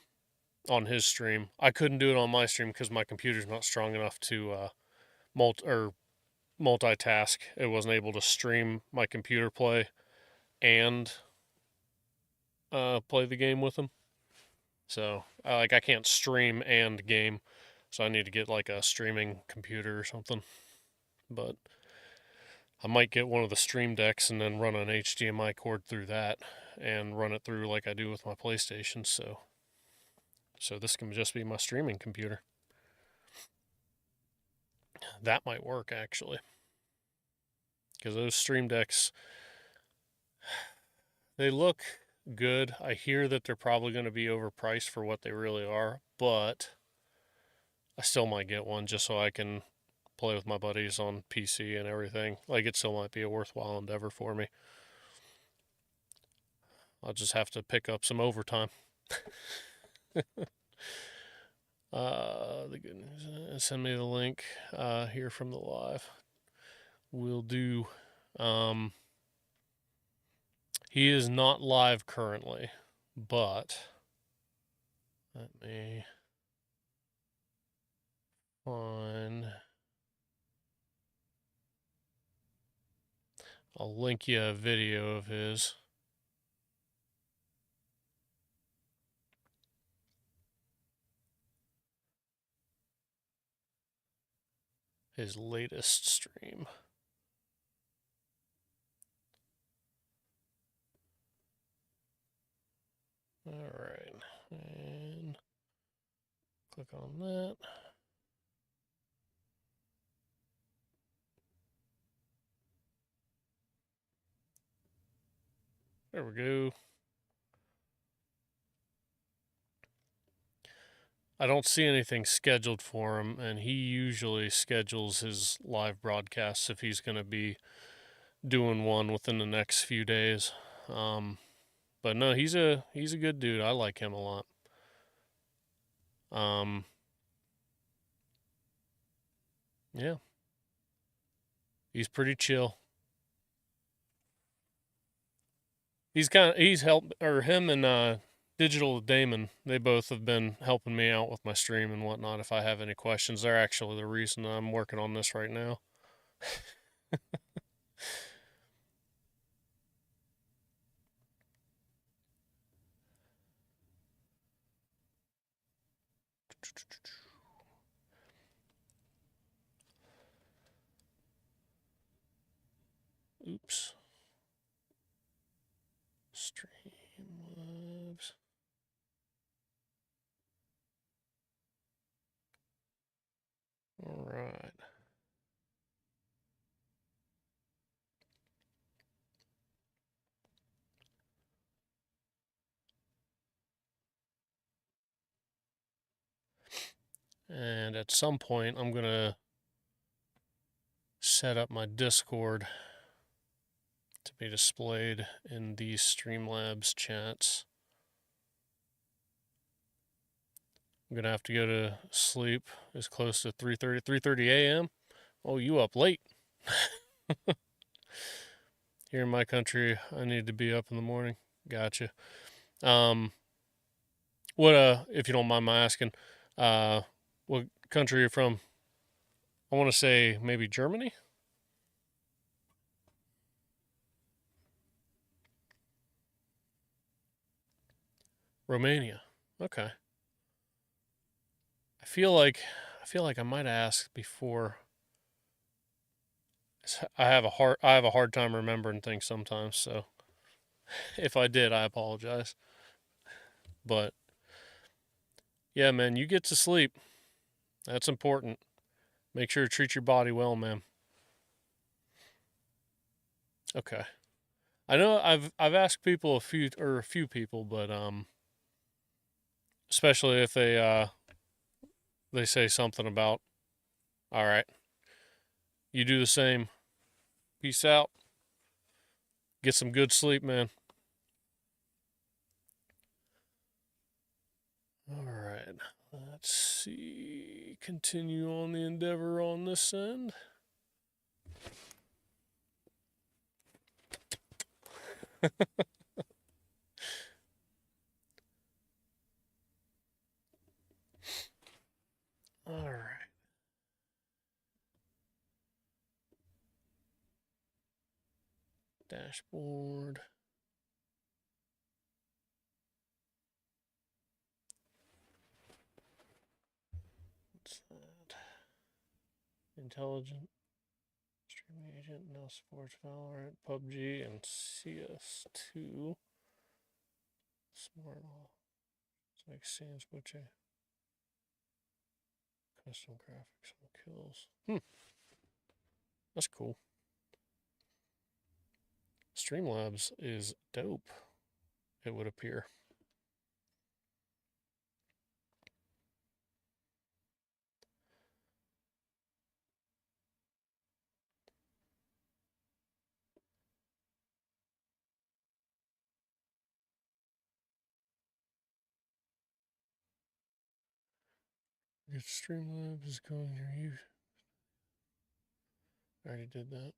his stream. I couldn't do it on my stream because my computer's not strong enough to multitask. It wasn't able to stream my computer play and play the game with him. So I can't stream and game, so I need to get like a streaming computer or something. But I might get one of the stream decks and then run an HDMI cord through that and run it through like I do with my PlayStation. So this can just be my streaming computer. That might work actually, because those stream decks, they look good. I hear that they're probably going to be overpriced for what they really are, but I still might get one just so I can play with my buddies on PC and everything. Like, it still might be a worthwhile endeavor for me. I'll just have to pick up some overtime. The good news, send me the link here from the live. Will do. He is not live currently, but let me find. I'll link you a video of his. His latest stream. All right, and click on that. There we go. I don't see anything scheduled for him, and he usually schedules his live broadcasts if he's going to be doing one within the next few days. But no, he's a good dude. I like him a lot. Yeah, he's pretty chill. He's helped, or him and Digital Damon, they both have been helping me out with my stream and whatnot. If I have any questions, they're actually the reason I'm working on this right now. Oops. Streamlabs. All right. And at some point, I'm going to set up my Discord to be displayed in these Streamlabs chats. I'm going to have to go to sleep as close to 3:30 a.m. Oh, you up late. Here in my country, I need to be up in the morning. Gotcha. What if you don't mind my asking, what country you're from? I want to say maybe Germany? Romania. Okay. I feel like I might ask before. I have a hard time remembering things sometimes, so if I did, I apologize. But yeah, man, you get to sleep. That's important. Make sure to treat your body well, man. Okay. I know I've asked people a few people, but especially if they say something about, all right, you do the same. Peace out. Get some good sleep, man. All right. Let's see. Continue on the endeavor on this end. All right. Dashboard. What's that? Intelligent streaming agent now supports Valorant, PUBG, and CS2. Smart all. It's like scenes which custom graphics on kills. That's cool. Streamlabs is dope, it would appear. If Streamlabs is going near you. I already did that.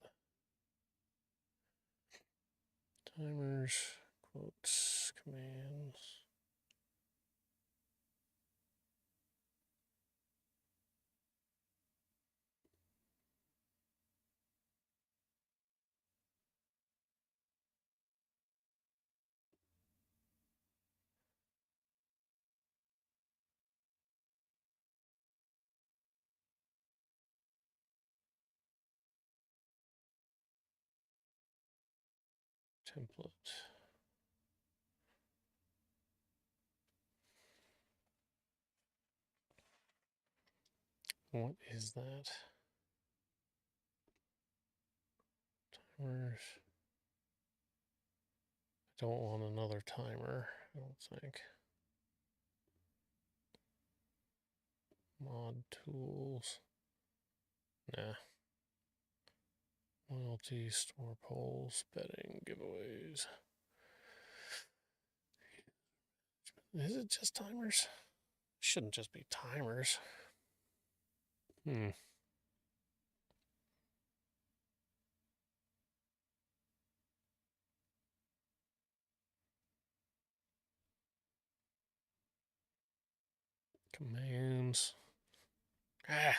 Timers, quotes, commands. Template. What is that? Timers. I don't want another timer, I don't think. Mod tools. Nah. Loyalty, store polls, betting, giveaways. Is it just timers? Shouldn't just be timers. Commands. Ah.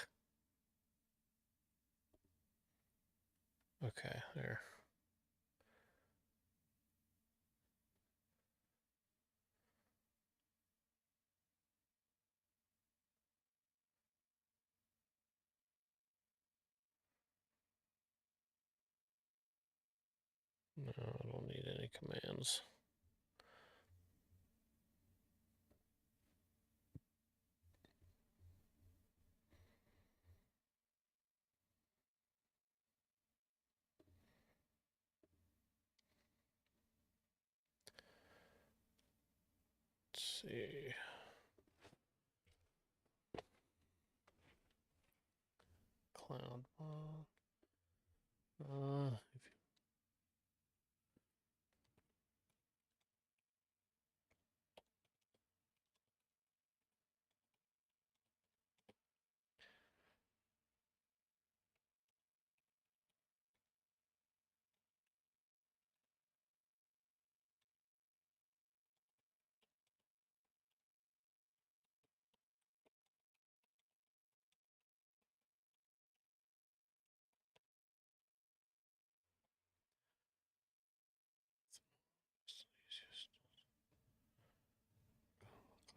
Okay, there. No, I don't need any commands. Let's see. Cloud bot.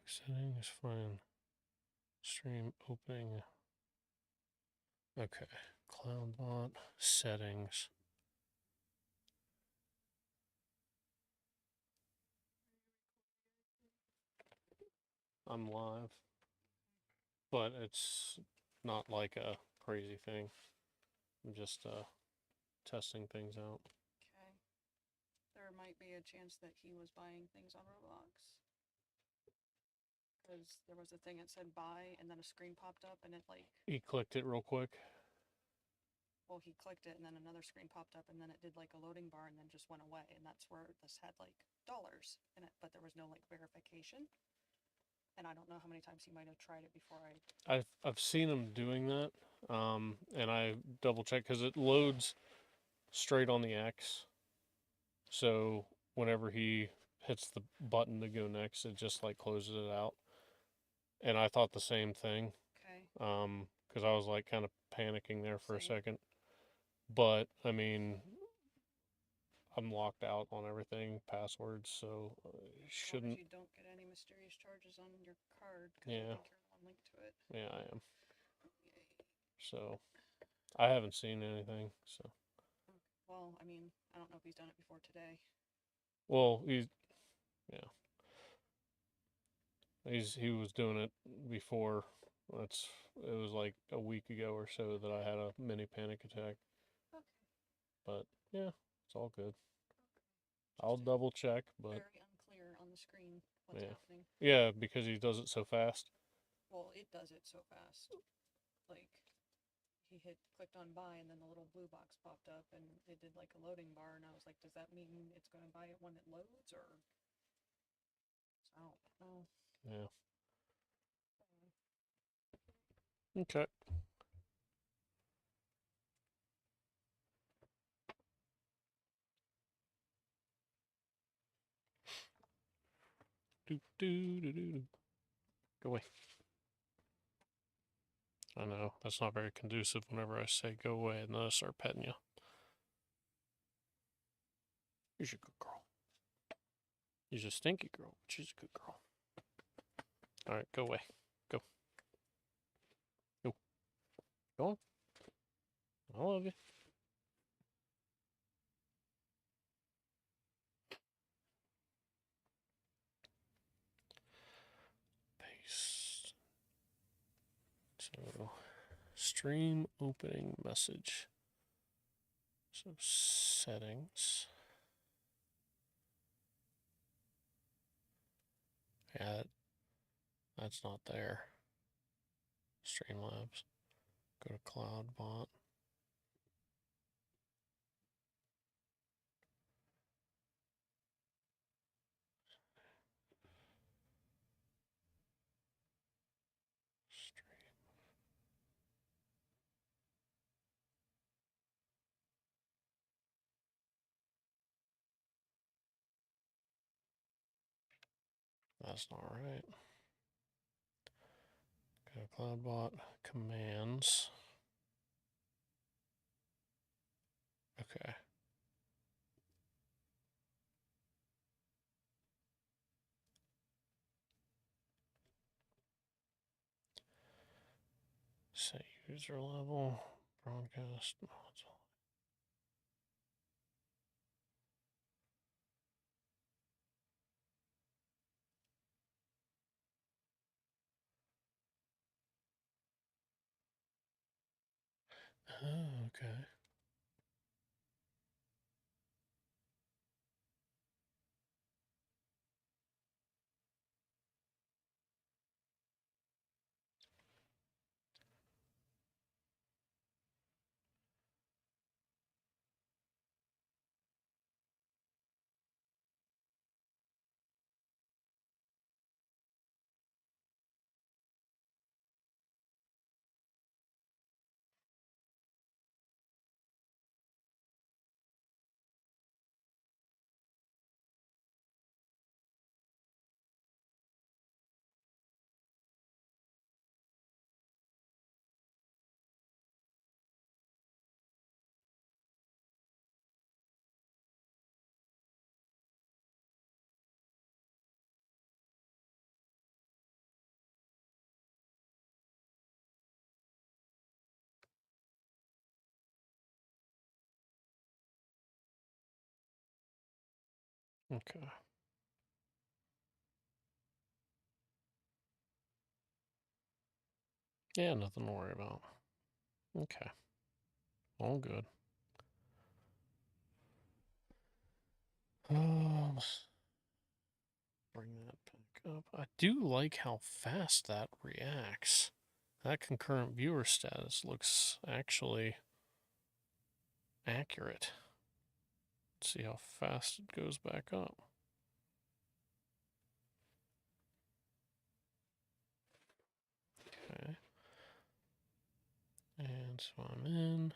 If settings, fine. Stream opening. Okay. CloudBot settings. I'm live, but it's not like a crazy thing. I'm just testing things out. Okay. There might be a chance that he was buying things on Roblox. Because there was a thing that said buy, and then a screen popped up, and it like, He clicked it real quick. well, he clicked it, and then another screen popped up, and then it did like a loading bar, and then just went away. And that's where this had like dollars in it, but there was no like verification. And I don't know how many times he might have tried it before I've seen him doing that, and I double check because it loads straight on the X. So whenever he hits the button to go next, it just like closes it out. And I thought the same thing. Okay. Because I was like kind of panicking there for a Same. second. But I mean, I'm locked out on everything, passwords, so As long as shouldn't. you don't get any mysterious charges on your card, because Yeah, I think you're the one linked to it. yeah, I am. Yay. So I haven't seen anything. So Okay. Well, I mean, I don't know if he's done it before today. well, yeah, he was doing it before. It was like a week ago or so that I had a mini panic attack. Okay. But yeah, it's all good. Okay. I'll Just double check, but very unclear on the screen what's yeah, happening. yeah, because he does it so fast. Well, it does it so fast. Like, he clicked on buy, and then the little blue box popped up, and it did like a loading bar, and I was like, does that mean it's going to buy it when it loads, or? So, I don't know. Yeah. Okay. Do do do do. Go away. I know that's not very conducive. Whenever I say go away, and then I start petting you. You're a good girl. You're a stinky girl, but she's a good girl. All right, go away. Go. Go. Go on. I love you. Paste. So, stream opening message. So, settings. Yeah, that's not there. Streamlabs. Go to CloudBot. Stream. That's not right. Go to CloudBot commands. Okay. Set user level. Broadcast. Oh, okay. Okay. Yeah, nothing to worry about. Okay. All good. Bring that back up. I do like how fast that reacts. That concurrent viewer status looks actually accurate. Let's see how fast it goes back up. Okay. And so I'm in.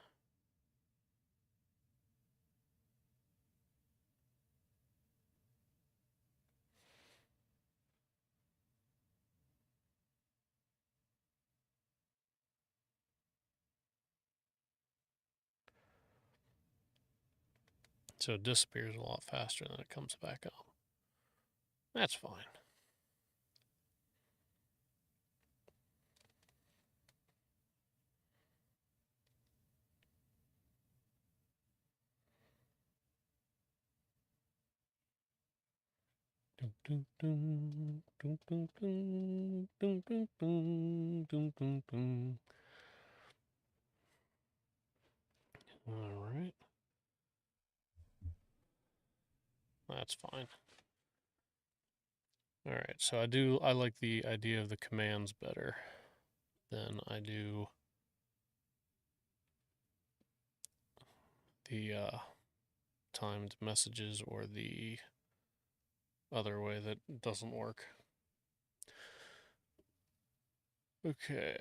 So it disappears a lot faster than it comes back up. That's fine. All right. That's fine. All right. So I like the idea of the commands better than I do the timed messages or the other way that doesn't work. Okay.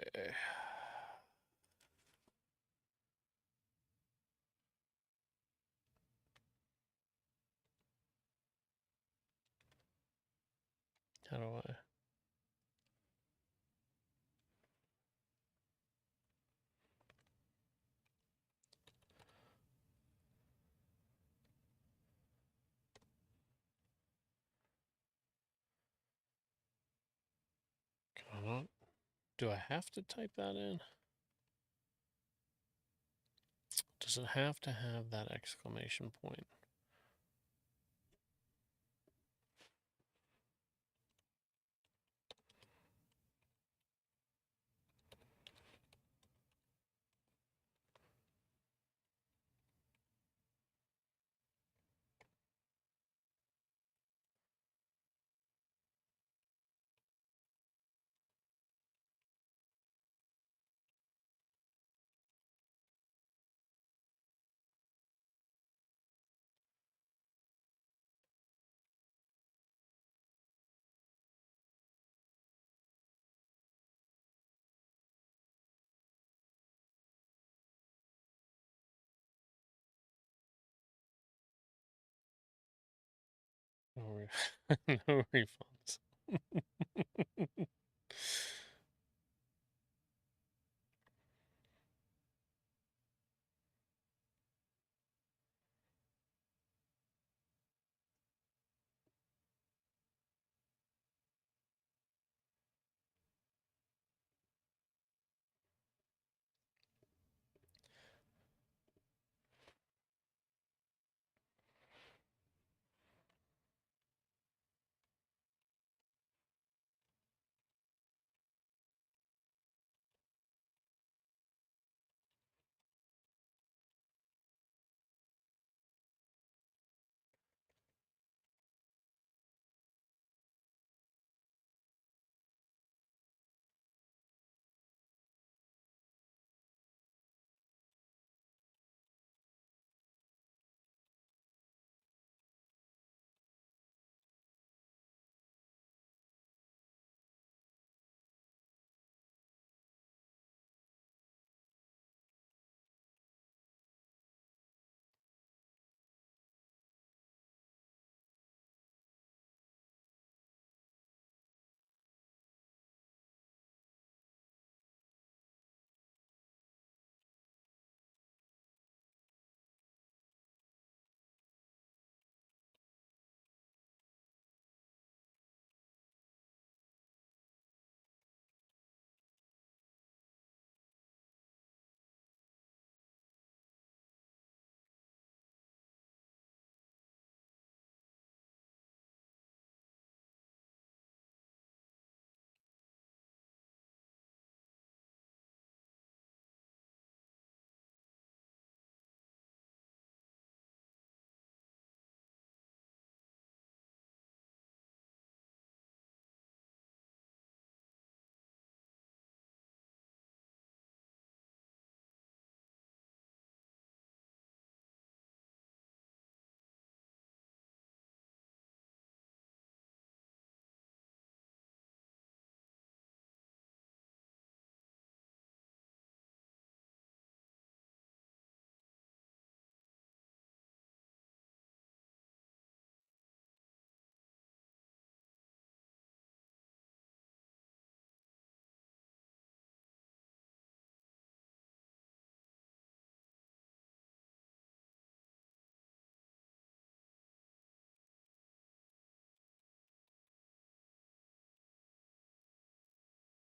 How do I? Can I not? Do I have to type that in? Does it have to have that exclamation point? No, no refunds.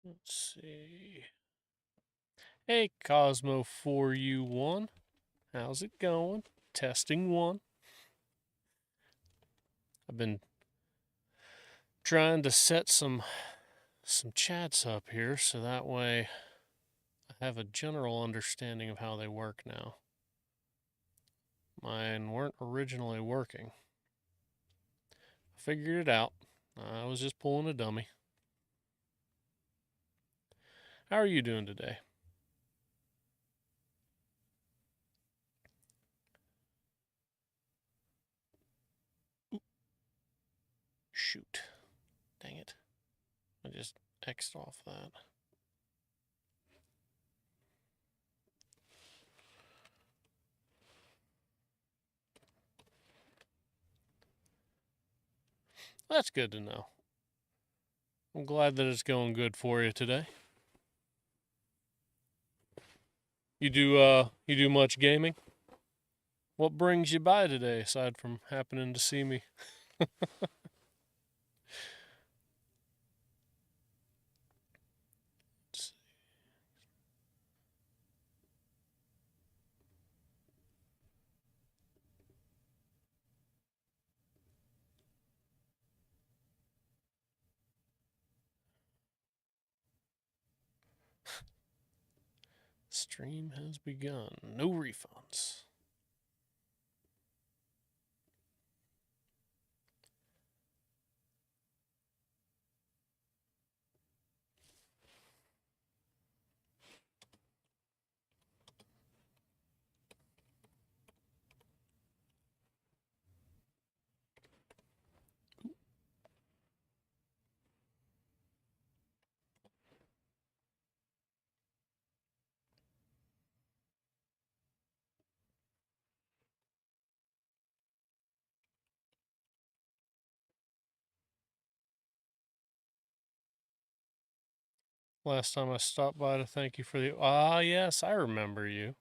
Let's see. Hey, Cosmo4U1. How's it going? Testing one. I've been trying to set some chats up here so that way I have a general understanding of how they work now. Mine weren't originally working. I figured it out. I was just pulling a dummy. How are you doing today? Shoot. Dang it. I just X'd off that. That's good to know. I'm glad that it's going good for you today. You do much gaming? What brings you by today aside from happening to see me? Stream has begun. No refunds. Last time I stopped by to thank you for the. Ah, yes, I remember you.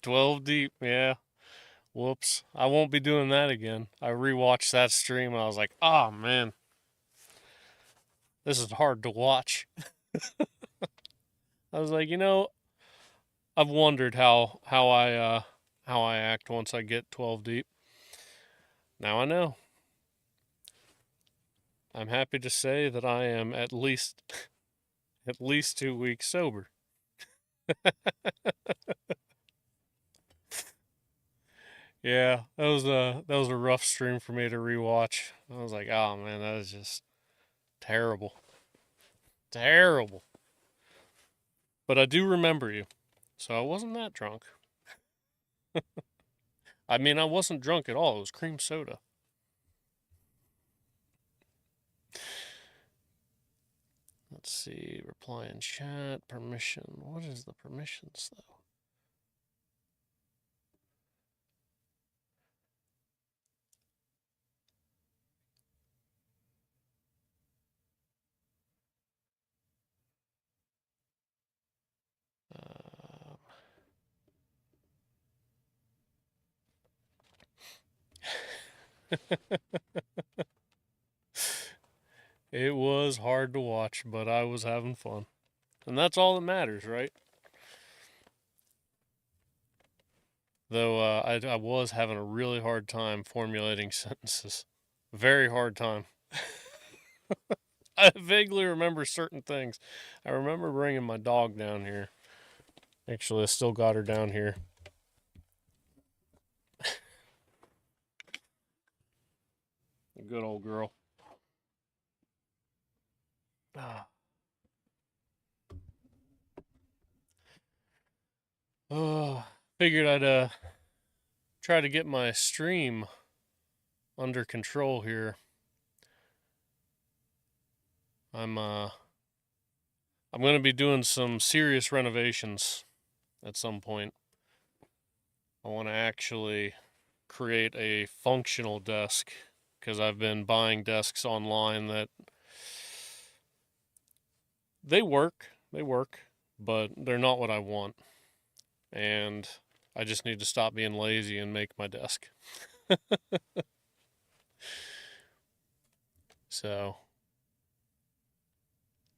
12 deep, yeah. Whoops. I won't be doing that again. I rewatched that stream and I was like, oh man, this is hard to watch. I was like, I've wondered how I act once I get 12 deep. Now I know. I'm happy to say that I am at least 2 weeks sober. Yeah, that was a rough stream for me to rewatch. I was like, oh man, that is just terrible. Terrible. But I do remember you. So I wasn't that drunk. I mean, I wasn't drunk at all. It was cream soda. Let's see. Reply in chat. Permission. What is the permissions, though? Um, it was hard to watch, but I was having fun. And that's all that matters, right? Though I was having a really hard time formulating sentences. Very hard time. I vaguely remember certain things. I remember bringing my dog down here. Actually, I still got her down here. A good old girl. Ah. Oh, figured I'd try to get my stream under control here. I'm going to be doing some serious renovations at some point. I want to actually create a functional desk because I've been buying desks online that they work, but they're not what I want. And I just need to stop being lazy and make my desk. So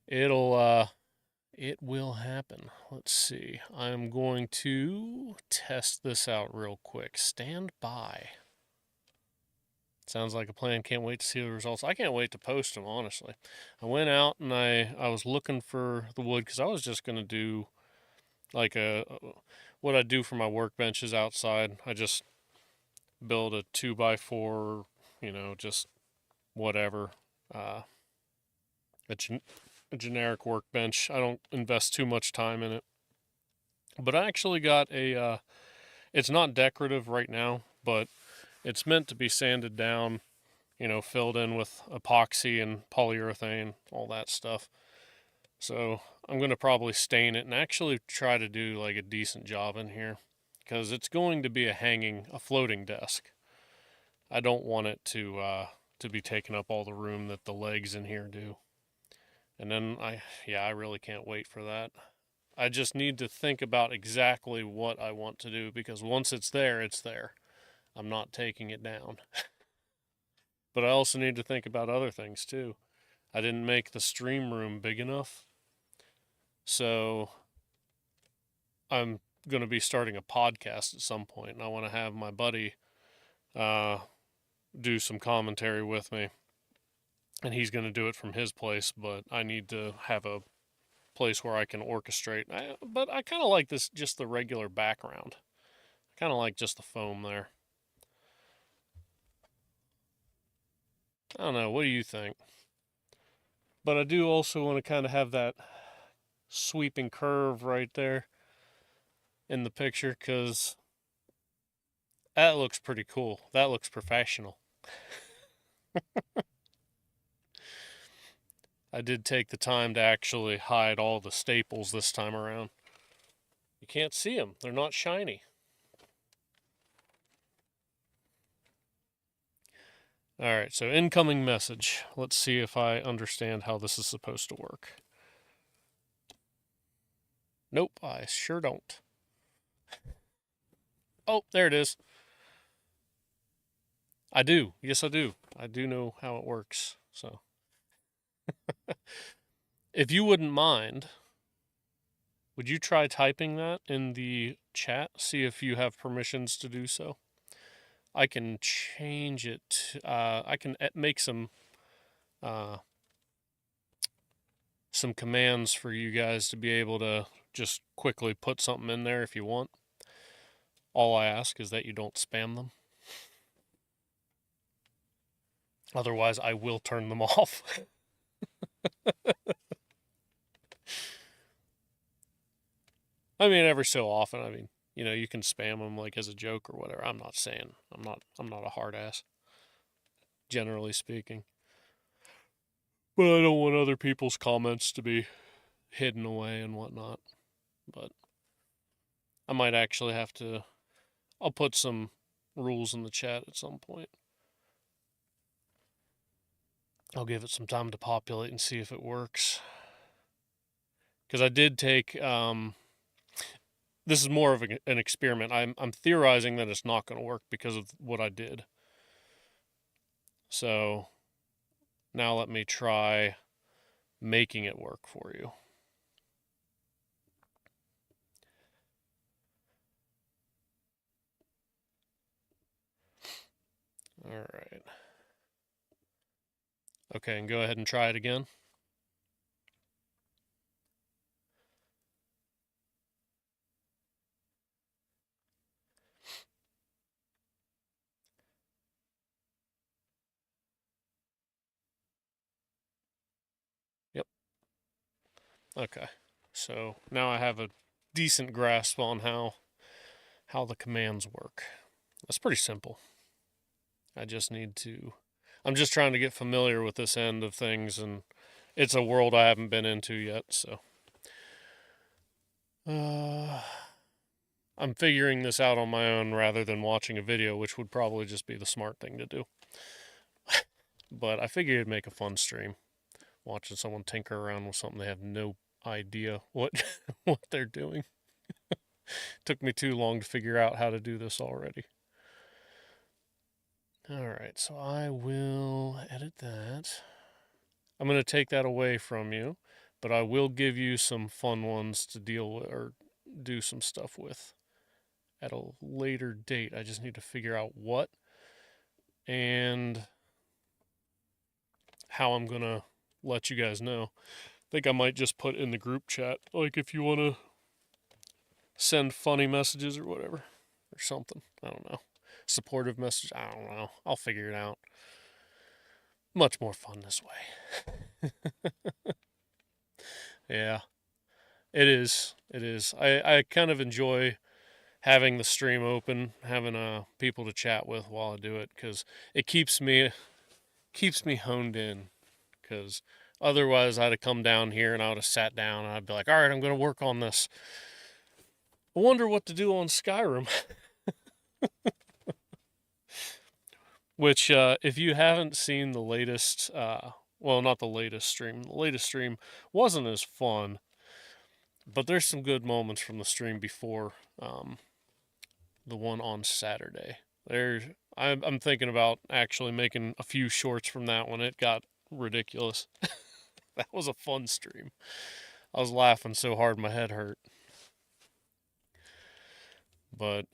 it will happen. Let's see. I'm going to test this out real quick. Stand by. Sounds like a plan. Can't wait to see the results. I can't wait to post them, honestly. I went out and I was looking for the wood because I was just going to do like what I do for my workbenches outside. I just build a 2x4, just whatever. Uh, a, a generic workbench. I don't invest too much time in it. But I actually got it's not decorative right now, but it's meant to be sanded down, filled in with epoxy and polyurethane, all that stuff. So I'm going to probably stain it and actually try to do like a decent job in here because it's going to be a floating desk. I don't want it to be taking up all the room that the legs in here do. And then I really can't wait for that. I just need to think about exactly what I want to do because once it's there, it's there. I'm not taking it down. But I also need to think about other things too. I didn't make the stream room big enough. So I'm going to be starting a podcast at some point, and I want to have my buddy uh, do some commentary with me. And he's going to do it from his place, but I need to have a place where I can orchestrate. But I kind of like this, just the regular background. I kind of like just the foam there. I don't know. What do you think? But I do also want to kind of have that sweeping curve right there in the picture because that looks pretty cool. That looks professional. I did take the time to actually hide all the staples this time around. You can't see them. They're not shiny. All right, so incoming message. Let's see if I understand how this is supposed to work. Nope, I sure don't. Oh, there it is. I do. Yes, I do. I do know how it works. So, if you wouldn't mind, would you try typing that in the chat? See if you have permissions to do so. I can change it. I can make uh, some commands for you guys to be able to just quickly put something in there if you want. All I ask is that you don't spam them. Otherwise, I will turn them off. I mean, every so often. I mean, you can spam them like as a joke or whatever. I'm not saying I'm not a hard ass, generally speaking. But I don't want other people's comments to be hidden away and whatnot. But I might actually have to. I'll put some rules in the chat at some point. I'll give it some time to populate and see if it works. Because I did take. This is more of an experiment. I'm theorizing that it's not going to work because of what I did. So now let me try making it work for you. All right. Okay, and go ahead and try it again. Yep. Okay. So now I have a decent grasp on how the commands work. That's pretty simple. I just need to I'm just trying to get familiar with this end of things, and it's a world I haven't been into yet, so uh I'm figuring this out on my own rather than watching a video, which would probably just be the smart thing to do. But I figured it'd make a fun stream, watching someone tinker around with something they have no idea what what they're doing. Took me too long to figure out how to do this already. All right, so I will edit that. I'm going to take that away from you, but I will give you some fun ones to deal with or do some stuff with at a later date. I just need to figure out what and how I'm going to let you guys know. I think I might just put in the group chat, like if you want to send funny messages or whatever, or something. I don't know. Supportive message. I don't know. I'll figure it out. Much more fun this way. Yeah, it is. It is. I kind of enjoy having the stream open, having people to chat with while I do it, because it keeps me honed in. Because otherwise, I'd have come down here and I would have sat down and I'd be like, all right, I'm going to work on this. I wonder what to do on Skyrim. Which, if you haven't seen the latest, well, not the latest stream wasn't as fun, but there's some good moments from the stream before the one on Saturday. I'm thinking about actually making a few shorts from that one. It got ridiculous. That was a fun stream. I was laughing so hard my head hurt. But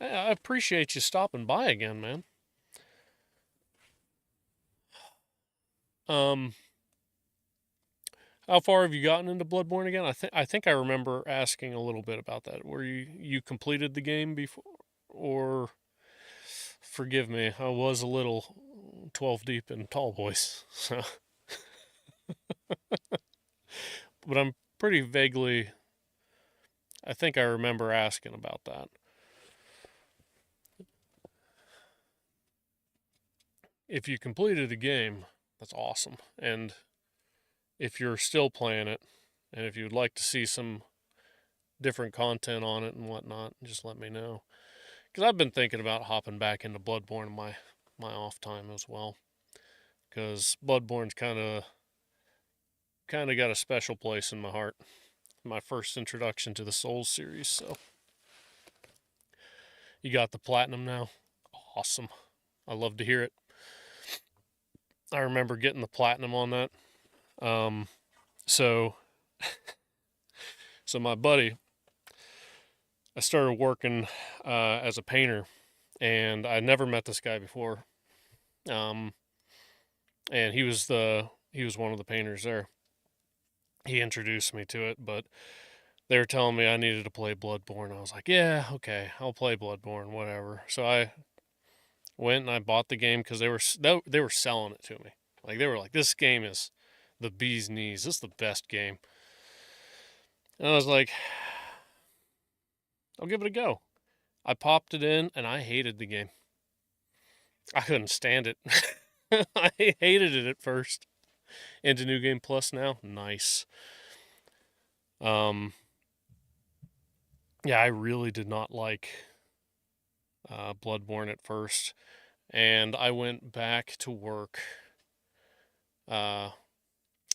I appreciate you stopping by again, man. Um, how far have you gotten into Bloodborne again? I think I remember asking a little bit about that. Were you completed the game before, or forgive me, I was a little 12 deep in Tall Boys, so but I'm pretty vaguely. I think I remember asking about that. If you completed a game, that's awesome. And if you're still playing it, and if you'd like to see some different content on it and whatnot, just let me know. Because I've been thinking about hopping back into Bloodborne in my off time as well. Because Bloodborne's kind of got a special place in my heart. My first introduction to the Souls series. So you got the platinum now. Awesome. I love to hear it. I remember getting the platinum on that. Um, so so my buddy, I started working as a painter, and I never met this guy before. Um, and he was one of the painters there. He introduced me to it, but they were telling me I needed to play Bloodborne. I was like, yeah, okay, I'll play Bloodborne, whatever. So I went and I bought the game because they were selling it to me. Like they were like, this game is the bee's knees. This is the best game. And I was like, I'll give it a go. I popped it in and I hated the game. I couldn't stand it. I hated it at first. Into New Game Plus now, nice. Um, yeah, I really did not like Bloodborne at first, and I went back to work uh,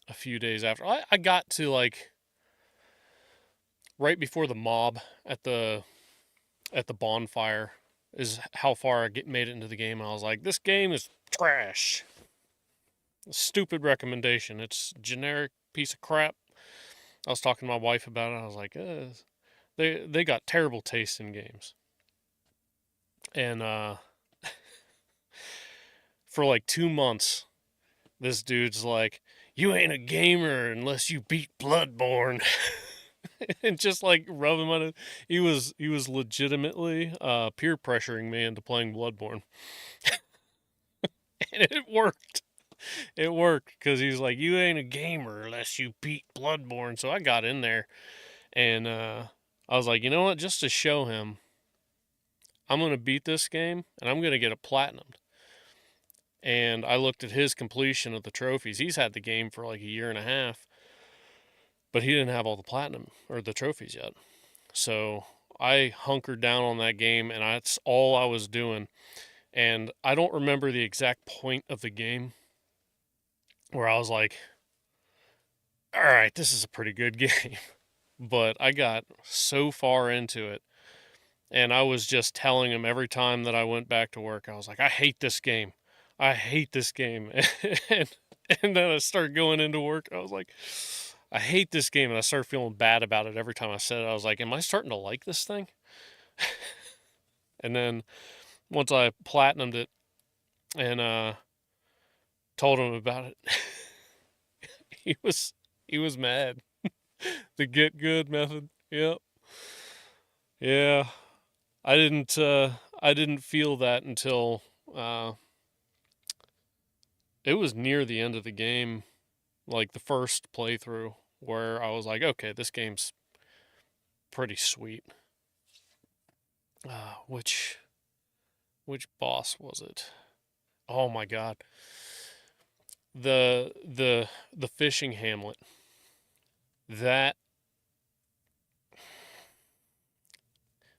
a few days after. I got to like right before the mob at the bonfire is how far made it into the game, and I was like, this game is trash. Stupid recommendation. It's generic piece of crap. I was talking to my wife about it. I was like, they got terrible taste in games, and for like 2 months, this dude's like, you ain't a gamer unless you beat Bloodborne. And just like rubbing my, he was legitimately peer pressuring me into playing Bloodborne, and it worked. It worked because he's like, you ain't a gamer unless you beat Bloodborne. So I got in there, and I was like, you know what? Just to show him, I'm gonna beat this game, and I'm gonna get a platinum. And I looked at his completion of the trophies. He's had the game for like a year and a half, but he didn't have all the platinum or the trophies yet. So I hunkered down on that game, and that's all I was doing. And I don't remember the exact point of the game where I was like, all right, this is a pretty good game. But I got so far into it, and I was just telling him every time that I went back to work, I was like, I hate this game. I hate this game. And And then I started going into work. I was like, I hate this game. And I started feeling bad about it every time I said it. I was like, am I starting to like this thing? And then once I platinumed it and told him about it, he was he was mad. The get good method. Yep. Yeah. I didn't feel that until uh, it was near the end of the game, like the first playthrough, where I was like, okay, this game's pretty sweet. Uh, which which boss was it? Oh my god, the fishing hamlet. That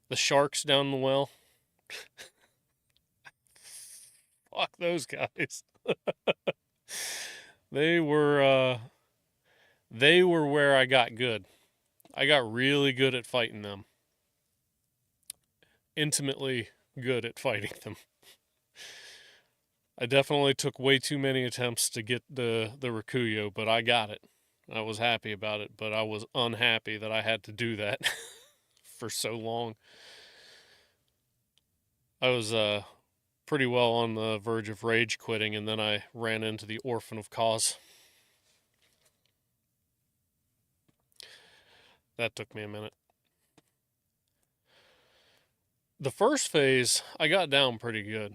the sharks down the well. Fuck those guys. They were they were where I got good. I got really good at fighting them. Intimately good at fighting them. I definitely took way too many attempts to get the Rikuyo, but I got it. I was happy about it, but I was unhappy that I had to do that for so long. I was pretty well on the verge of rage quitting, and then I ran into the Orphan of Cause. That took me a minute. The first phase, I got down pretty good.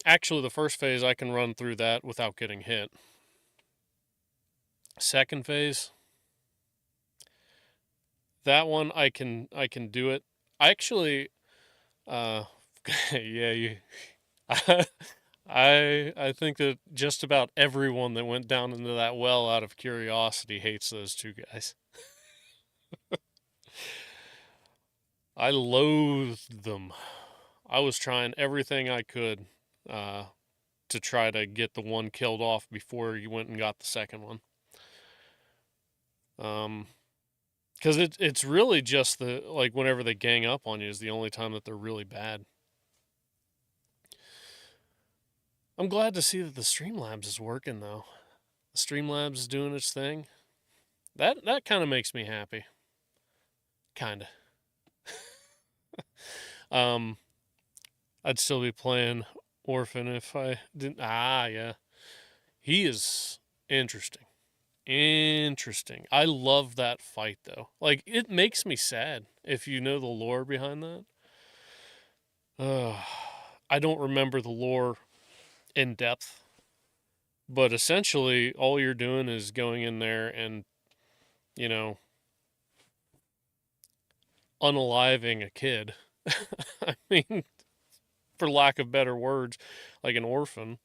Actually, the first phase, I can run through that without getting hit. Second phase, that one I can do it. I actually, uh, yeah, you, I think that just about everyone that went down into that well out of curiosity hates those two guys. I loathed them. I was trying everything I could uh, to try to get the one killed off before you went and got the second one. Because it's really just the like whenever they gang up on you is the only time that they're really bad. I'm glad to see that the Streamlabs is working though. The Streamlabs is doing its thing. That kind of makes me happy. Kinda. Um, I'd still be playing Orphan if I didn't. Ah, yeah. He is interesting. Interesting. I love that fight though. Like it makes me sad if you know the lore behind that. Uh, I don't remember the lore in depth, but essentially all you're doing is going in there and, you know, unaliving a kid. I mean, for lack of better words, like an orphan.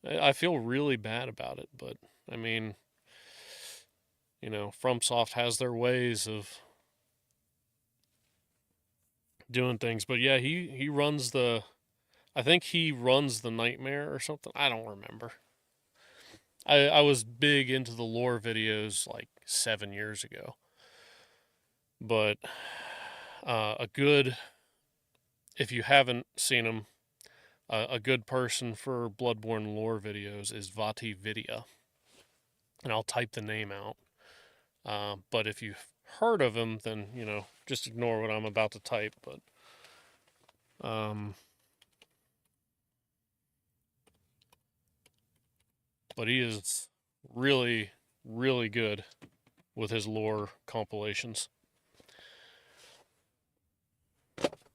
I feel really bad about it, but I mean, you know, FromSoft has their ways of doing things. But yeah, he runs the. I think he runs the nightmare or something. I don't remember. I was big into the lore videos like 7 years ago, but a good if you haven't seen them, a good person for Bloodborne lore videos is Vati Vidya, and I'll type the name out. But if you've heard of him, then you know just ignore what I'm about to type. Um, but he is really, really good with his lore compilations.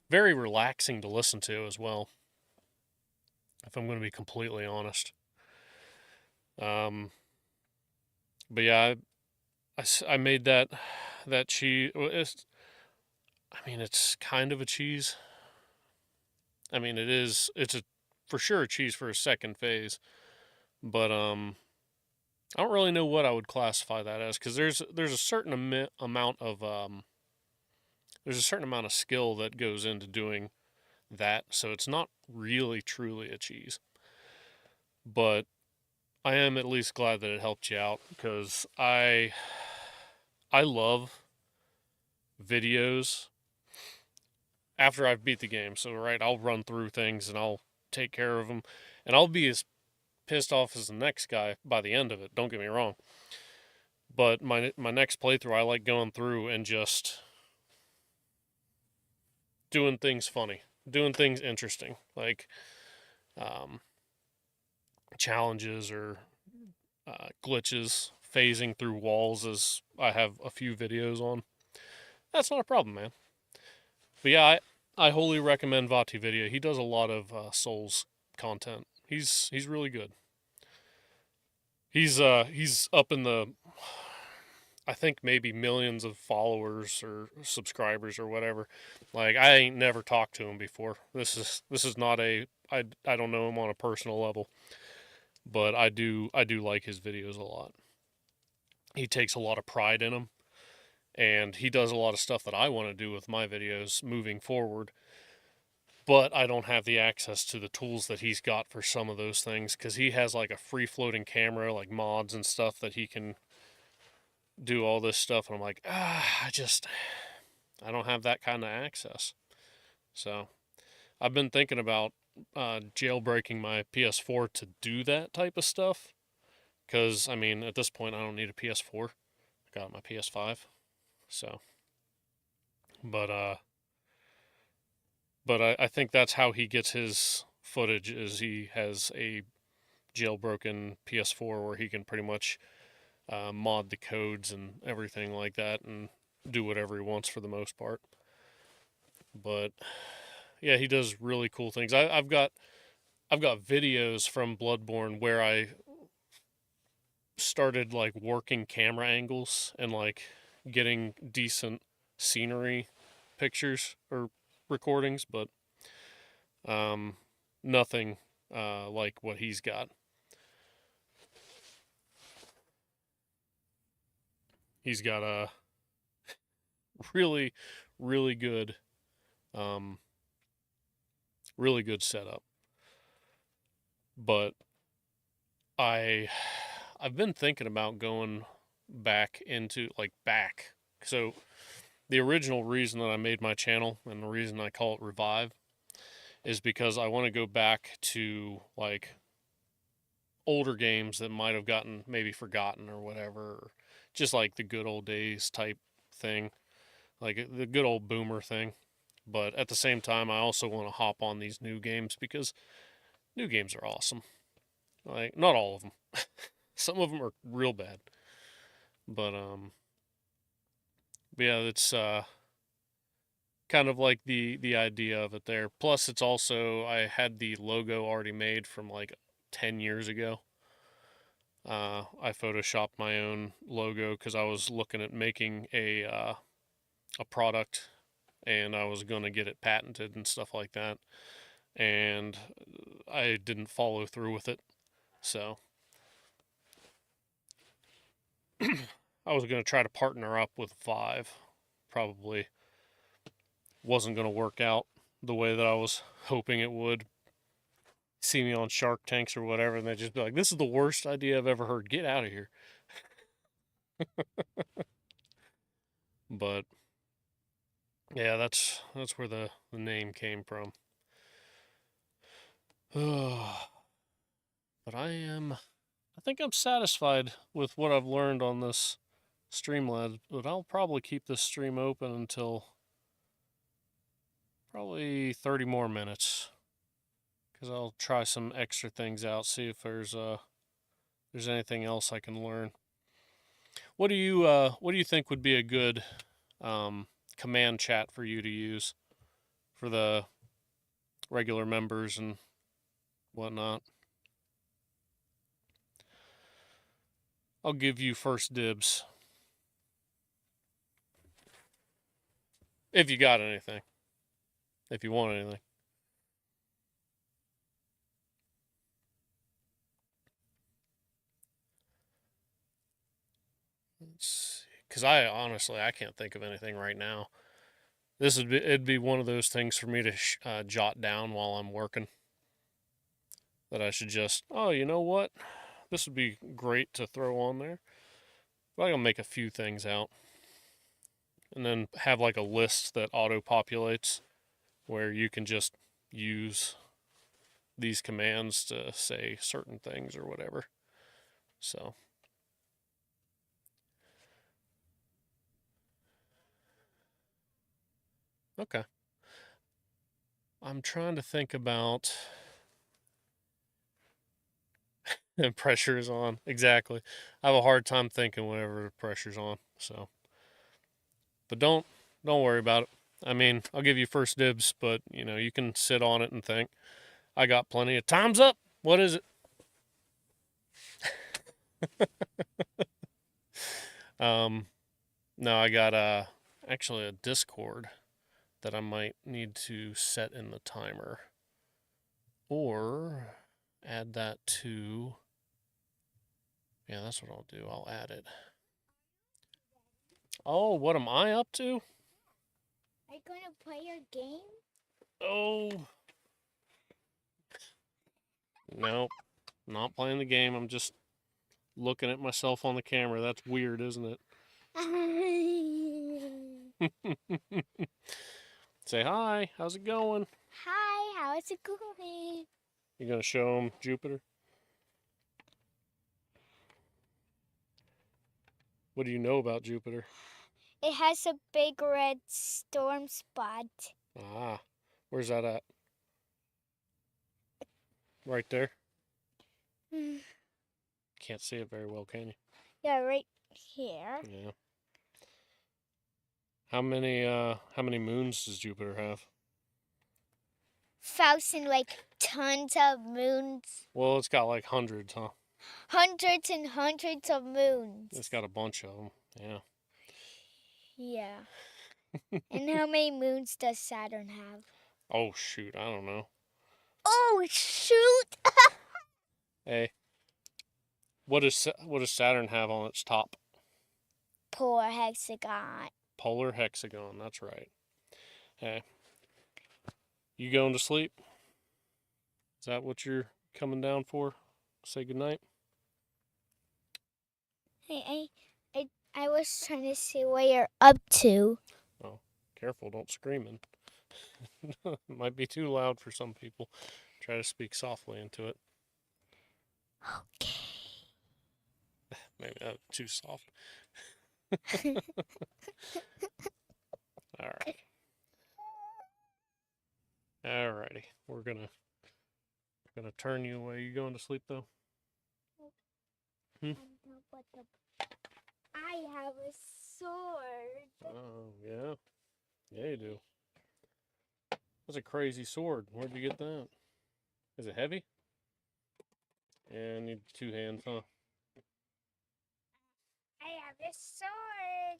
Very relaxing to listen to as well, if I'm going to be completely honest. Um, but yeah, I made that cheese. I mean, it's kind of a cheese. I mean, it is. It's a for sure a cheese for a second phase, but I don't really know what I would classify that as because there's a certain amount of there's a certain amount of skill that goes into doing that, so it's not really truly a cheese. But I am at least glad that it helped you out because I love videos after I've beat the game. So right, I'll run through things and I'll take care of them, and I'll be as pissed off as the next guy by the end of it. Don't get me wrong. But my next playthrough, I like going through and just doing things funny, doing things interesting, like um, challenges or glitches, phasing through walls, as I have a few videos on. That's not a problem, man. But yeah, I wholly recommend Vati Video. He does a lot of Souls content. He's really good. He's up in the, I think maybe millions of followers or subscribers or whatever. Like, I ain't never talked to him before. This is not a, I don't know him on a personal level, but I do like his videos a lot. He takes a lot of pride in them, and he does a lot of stuff that I want to do with my videos moving forward. But I don't have the access to the tools that he's got for some of those things, because he has like a free floating camera, like mods and stuff that he can do all this stuff, and I'm like, I don't have that kind of access. So I've been thinking about jailbreaking my PS4 to do that type of stuff, because I mean, at this point I don't need a PS4. I got my PS5. So but I think that's how he gets his footage, is he has a jailbroken PS4 where he can pretty much mod the codes and everything like that and do whatever he wants for the most part. But yeah, he does really cool things. I've got videos from Bloodborne where I started like working camera angles and like getting decent scenery pictures or recordings, but um, nothing like what he's got. He's got a really, really good, um, really good setup. But I, I've been thinking about going back into like back. So the original reason that I made my channel and the reason I call it Revive is because I want to go back to like older games that might have gotten maybe forgotten or whatever, or just like the good old days type thing, like the good old boomer thing. But at the same time, I also want to hop on these new games because new games are awesome. Like, not all of them. Some of them are real bad. But yeah, it's kind of like the idea of it there. Plus, it's also, I had the logo already made from like 10 years ago. I photoshopped my own logo because I was looking at making a product, and I was going to get it patented and stuff like that. And I didn't follow through with it. So I was going to try to partner up with Vive. Probably wasn't going to work out the way that I was hoping it would. See me on Shark Tanks or whatever, and they just be like, "This is the worst idea I've ever heard. Get out of here." But yeah, that's where the name came from. But I think I'm satisfied with what I've learned on this Streamlabs, but I'll probably keep this stream open until probably 30 more minutes, because I'll try some extra things out, see if there's anything else I can learn. What do you think would be a good command chat for you to use for the regular members and whatnot? I'll give you first dibs if you got anything. If you want anything. Because I honestly, I can't think of anything right now. It'd be one of those things for me to jot down while I'm working. That I should just, oh, you know what? This would be great to throw on there. But I'm gonna make a few things out, and then have like a list that auto populates where you can just use these commands to say certain things or whatever. So, okay. I'm trying to think about and pressure is on. Exactly. I have a hard time thinking whenever the pressure's on. So, but don't worry about it. I mean, I'll give you first dibs, but you can sit on it and think. I got plenty of time's up. What is it? Um, no, I got actually a Discord that I might need to set in the timer or add that to. Yeah, that's what I'll do. I'll add it. Oh, what am I up to? Are you gonna play your game? Oh, no, not playing the game. I'm just looking at myself on the camera. That's weird, isn't it? Say hi. How's it going? Hi, how is it going? You gonna show him Jupiter? What do you know about Jupiter? It has a big red storm spot. Ah, where's that at? Right there. Can't see it very well, can you? Yeah, right here. Yeah. How many moons does Jupiter have? Like tons of moons. Well, it's got like hundreds, huh? Hundreds and hundreds of moons. It's got a bunch of them. Yeah. Yeah. And how many moons does Saturn have? Oh shoot, I don't know. Oh shoot! Hey, what does Saturn have on its top? Polar hexagon. Polar hexagon. That's right. Hey, you going to sleep? Is that what you're coming down for? Say goodnight. Hey, I was trying to see what you're up to. Oh, careful, don't scream. Might be too loud for some people. Try to speak softly into it. Okay. Maybe too soft. All right. Alrighty. We're gonna turn you away. You going to sleep though? I have a sword. Oh yeah. Yeah, you do. That's a crazy sword. Where'd you get that? Is it heavy? Yeah, I need two hands, huh? I have a sword.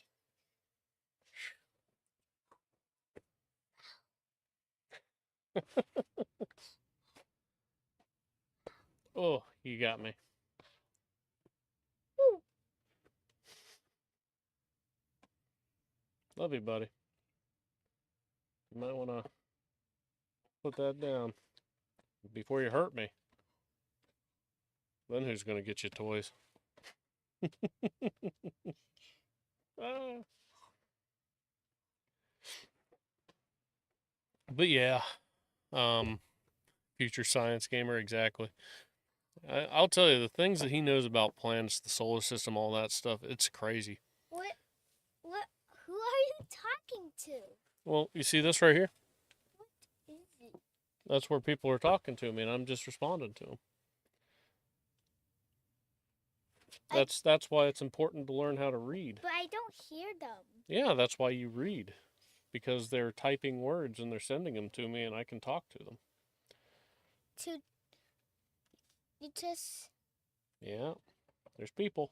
Oh, you got me. Woo. Love you, buddy. You might want to put that down before you hurt me. Then who's going to get you toys? Ah. But yeah, future science gamer, exactly. I'll tell you, the things that he knows about planets, the solar system, all that stuff, it's crazy. What? Who are you talking to? Well, you see this right here? What is it? That's where people are talking to me, and I'm just responding to them. That's why it's important to learn how to read. But I don't hear them. Yeah, that's why you read. Because they're typing words and they're sending them to me and I can talk to them. You just... Yeah, there's people.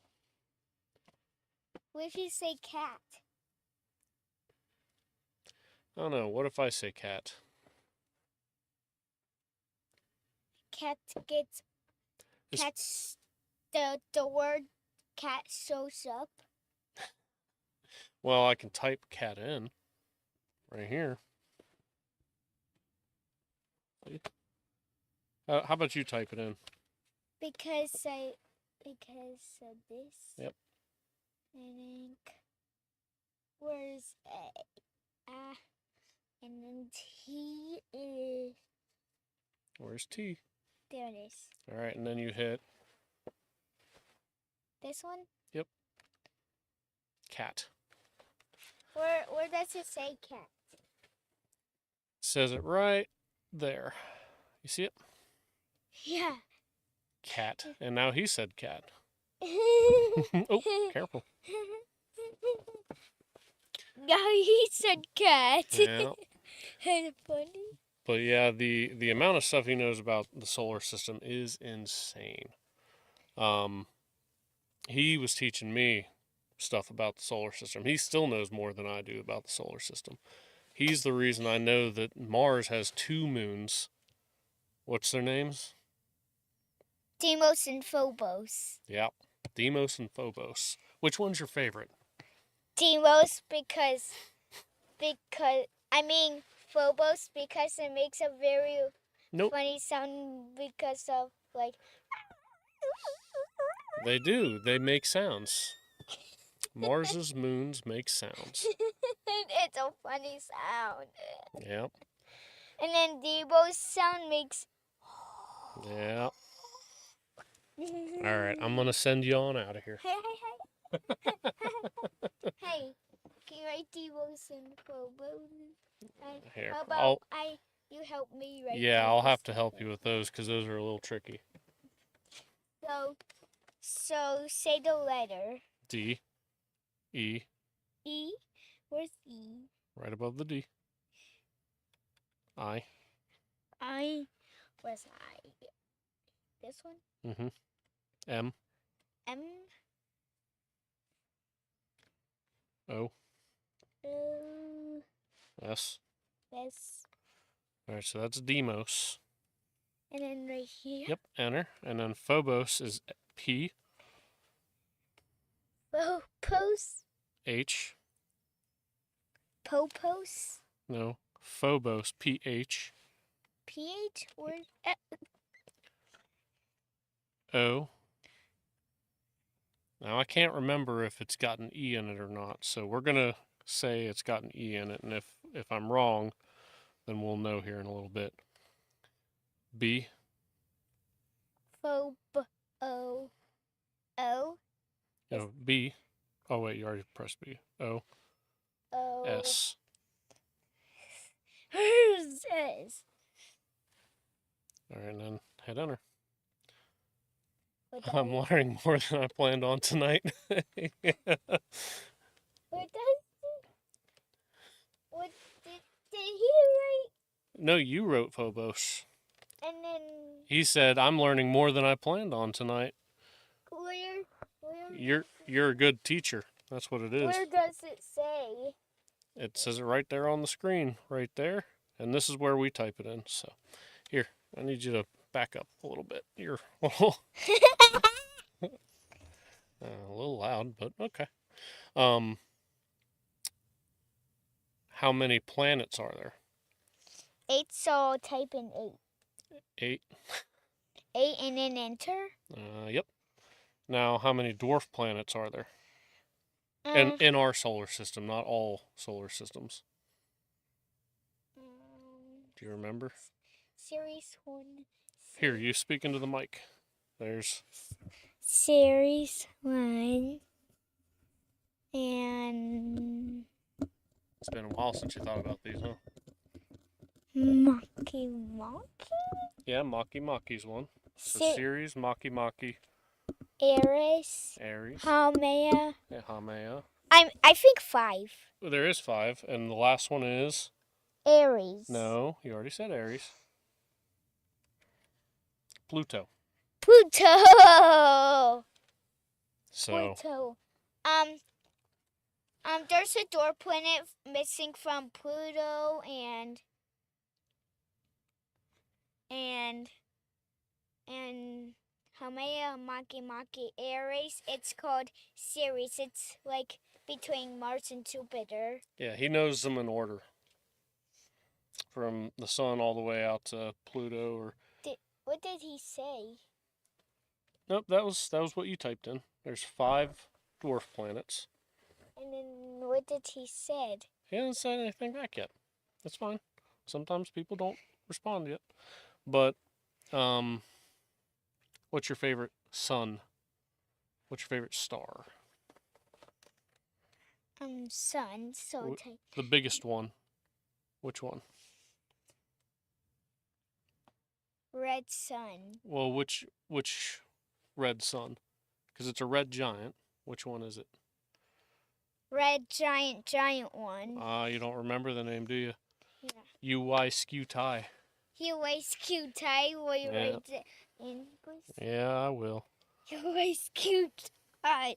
What if you say cat? I don't know, what if I say cat? Cat gets... Cat's... The word cat shows up. Well, I can type cat in. Right here. How about you type it in? Because this. Yep. I think. Where's A? And then T is. Where's T? There it is. All right, and then you hit This one? cat. Where does it say cat? Says it right there. You see it? Yeah. Cat. And now he said cat. Oh, careful. No, he said cat. Yeah. Kind funny. But yeah, the amount of stuff he knows about the solar system is insane. He was teaching me stuff about the solar system. He still knows more than I do about the solar system. He's the reason I know that Mars has 2 moons. What's their names? Deimos and Phobos. Yeah, Deimos and Phobos. Which one's your favorite? Deimos because Phobos because it makes a very Nope. funny sound because of like They do. They make sounds. Mars's moons make sounds. it's a funny sound. Yeah. And then Deimos sound makes Yeah. All right, I'm gonna send you on out of here. Hey. Hey, can you write Deimos and Phobos? Here, How about you help me write? Yeah, I'll Deimos have to and help you with those because those are a little tricky. So say the letter. D, E, E. Where's E? right above the D. I. Where's I? This one? Mm-hmm. M. M. O. O. S. S. All right, so that's Deimos. And then right here. Yep, enter. And then Phobos is P, Phobos. H. Popos. No, Phobos, P-H. PH. Where's O. Now, I can't remember if it's got an E in it or not, so we're going to say it's got an E in it, and if I'm wrong, then we'll know here in a little bit. B. Phobo. O. No, B. Oh, wait, you already pressed B. O. O. S. Where's S? All right, and then hit enter. What I'm learning more than I planned on tonight. What did he write? No, you wrote Phobos. And then He said, I'm learning more than I planned on tonight. where You're a good teacher. That's what it is. where does it say? It says it right there on the screen, right there. And this is where we type it in. So, here, I need you to back up a little bit. You're a little loud, but okay. How many planets are there? 8, so I'll type in 8. 8. 8 and then enter? Yep. Now, how many dwarf planets are there? In our solar system, not all solar systems. Do you remember? Series 1. Here, you speak into the mic. There's Series 1. And It's been a while since you thought about these, huh? Mocky. Yeah, Maki's one. So Ceres, Maki, Aries. Aries, Haumea. yeah, Haumea. I think 5. Well, there is 5, and the last one is... Aries. No, you already said Aries. Pluto. Pluto. So, Pluto. There's a dwarf planet missing from Pluto and Haumea, Maki, Aries. It's called Ceres. It's like between Mars and Jupiter. yeah, he knows them in order. From the sun all the way out to Pluto, or... What did he say? Nope, that was what you typed in. There's 5 dwarf planets. And then what did he said? He hasn't said anything back yet. That's fine. Sometimes people don't respond yet. But, What's your favorite sun? What's your favorite star? Sun. So tight. The biggest one. Which one? Red sun. Well, which red sun? Because it's a red giant. Which one is it? Red giant one. You don't remember the name, do you? Yeah. UY Skew Tie. You always cute tie. Will you Yeah. write it in, please? Yeah, I will. You always cute tie.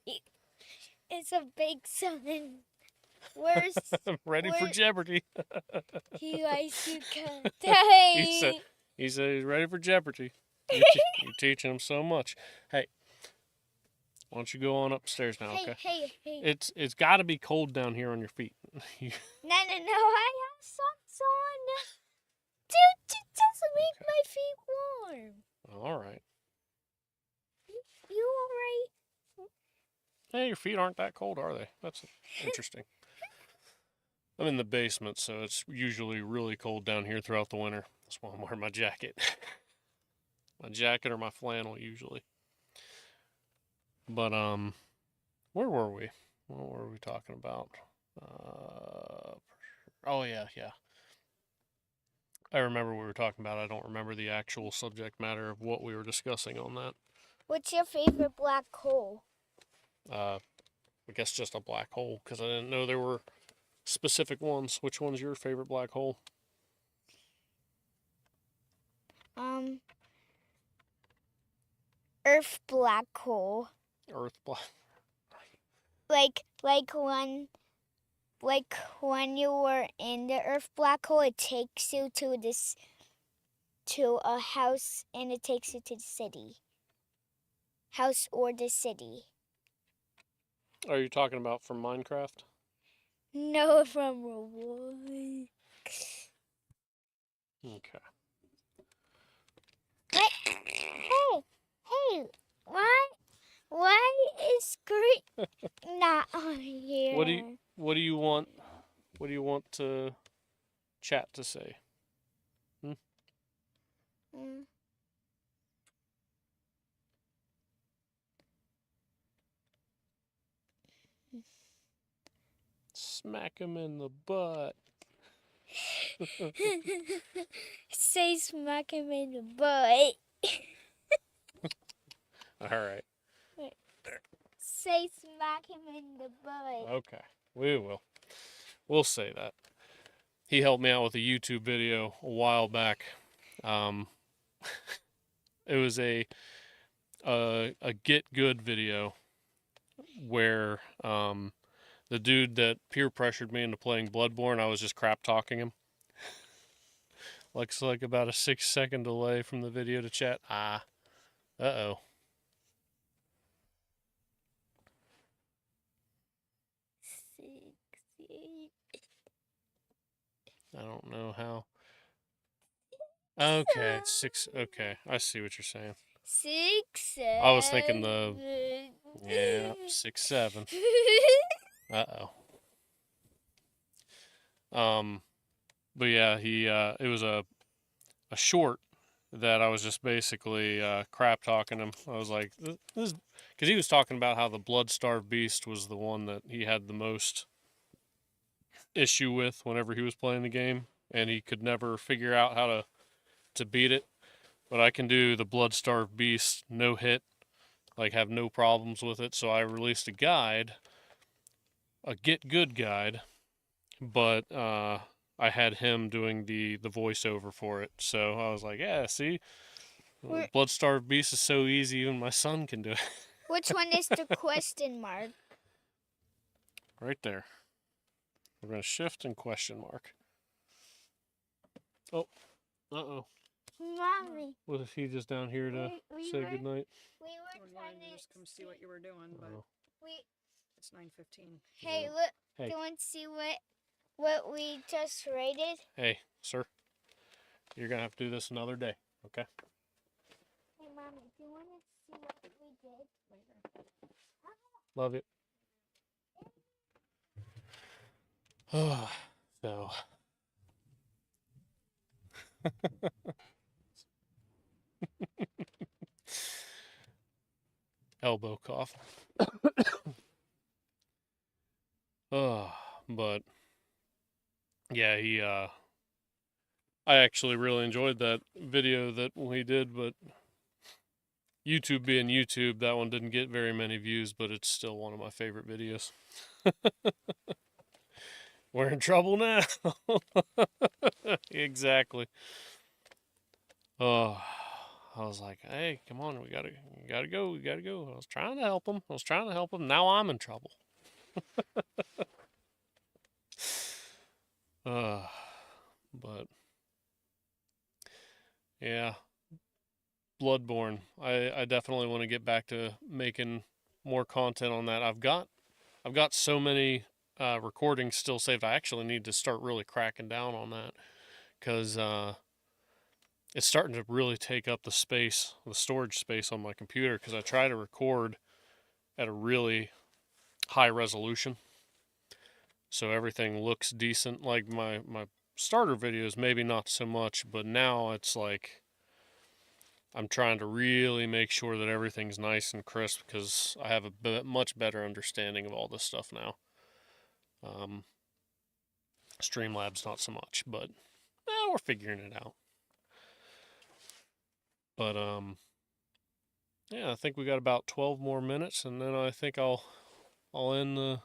It's a big sun. Where's I'm ready for Jeopardy. you always cute tie? He said he's ready for Jeopardy. You're teaching him so much. Hey, why don't you go on upstairs now, okay? Hey. It's got to be cold down here on your feet. No. I have socks on. Dude, it doesn't make my feet warm. All right. You alright? Hey, your feet aren't that cold, are they? That's interesting. I'm in the basement, so it's usually really cold down here throughout the winter. That's why I'm wearing my jacket. My jacket or my flannel, usually. But, where were we? What were we talking about? Oh, yeah. I remember what we were talking about. I don't remember the actual subject matter of what we were discussing on that. What's your favorite black hole? I guess just a black hole, because I didn't know there were specific ones. Which one's your favorite black hole? Earth black hole. Earth black. Like when you were in the Earth black hole, it takes you to a house, and it takes you to the city. House or the city. Are you talking about from Minecraft? No, from Roblox. Okay. Hey, why is Green not on here? What do you want to chat to say? Smack him in the butt. Say smack him in the butt. All right. Say smack him in the butt. Okay. We will. We'll say that. He helped me out with a YouTube video a while back. It was a get good video where the dude that peer pressured me into playing Bloodborne, I was just crap talking him. Looks like about a 6-second delay from the video to chat. Uh-oh. I don't know how. Okay, okay, I see what you're saying. 6, I was thinking 6, 7. Uh-oh. But yeah, it was a short that I was just basically crap talking him. I was like, this, because he was talking about how the blood-starved beast was the one that he had the most issue with whenever he was playing the game, and he could never figure out how to beat it. But I can do the blood-starved beast no hit, like have no problems with it. So I released a guide, a get good guide, but I had him doing the voiceover for it. So I was like, yeah, see, blood-starved beast is so easy, even my son can do it. Which one is the question mark? Right there. We're going to shift and question mark. Oh, uh-oh. Mommy. Was he just down here to say goodnight? We were trying to just come see what you were doing, but it's 9:15. Hey, look. Do you want to see what we just rated? Hey, sir. You're going to have to do this another day, okay? Hey, Mommy, do you want to see what we did later? Love it. So. elbow cough. But yeah, I actually really enjoyed that video that we did, but YouTube being YouTube, that one didn't get very many views, but it's still one of my favorite videos. We're in trouble now. Exactly. Oh, I was like, hey, come on, we gotta go, we gotta go. I was trying to help him. Now I'm in trouble. Uh, but yeah, Bloodborne. I definitely want to get back to making more content on that. I've got so many recordings still saved. I actually need to start really cracking down on that because it's starting to really take up the space, the storage space on my computer. Because I try to record at a really high resolution, so everything looks decent. Like my starter videos, maybe not so much, but now it's like I'm trying to really make sure that everything's nice and crisp because I have a much better understanding of all this stuff now. Um, Streamlabs not so much, but we're figuring it out. But yeah, I think we got about 12 more minutes, and then I think I'll end the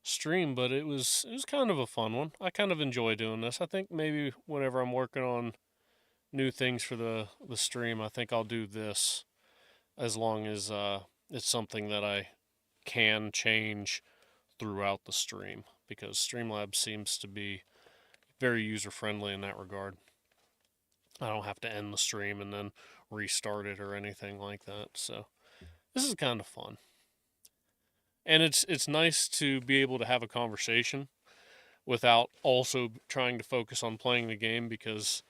stream. But it was kind of a fun one. I kind of enjoy doing this. I think maybe whenever I'm working on new things for the stream, I think I'll do this as long as it's something that I can change throughout the stream because Streamlabs seems to be very user friendly in that regard. I don't have to end the stream and then restart it or anything like that. So this is kind of fun. And it's nice to be able to have a conversation without also trying to focus on playing the game because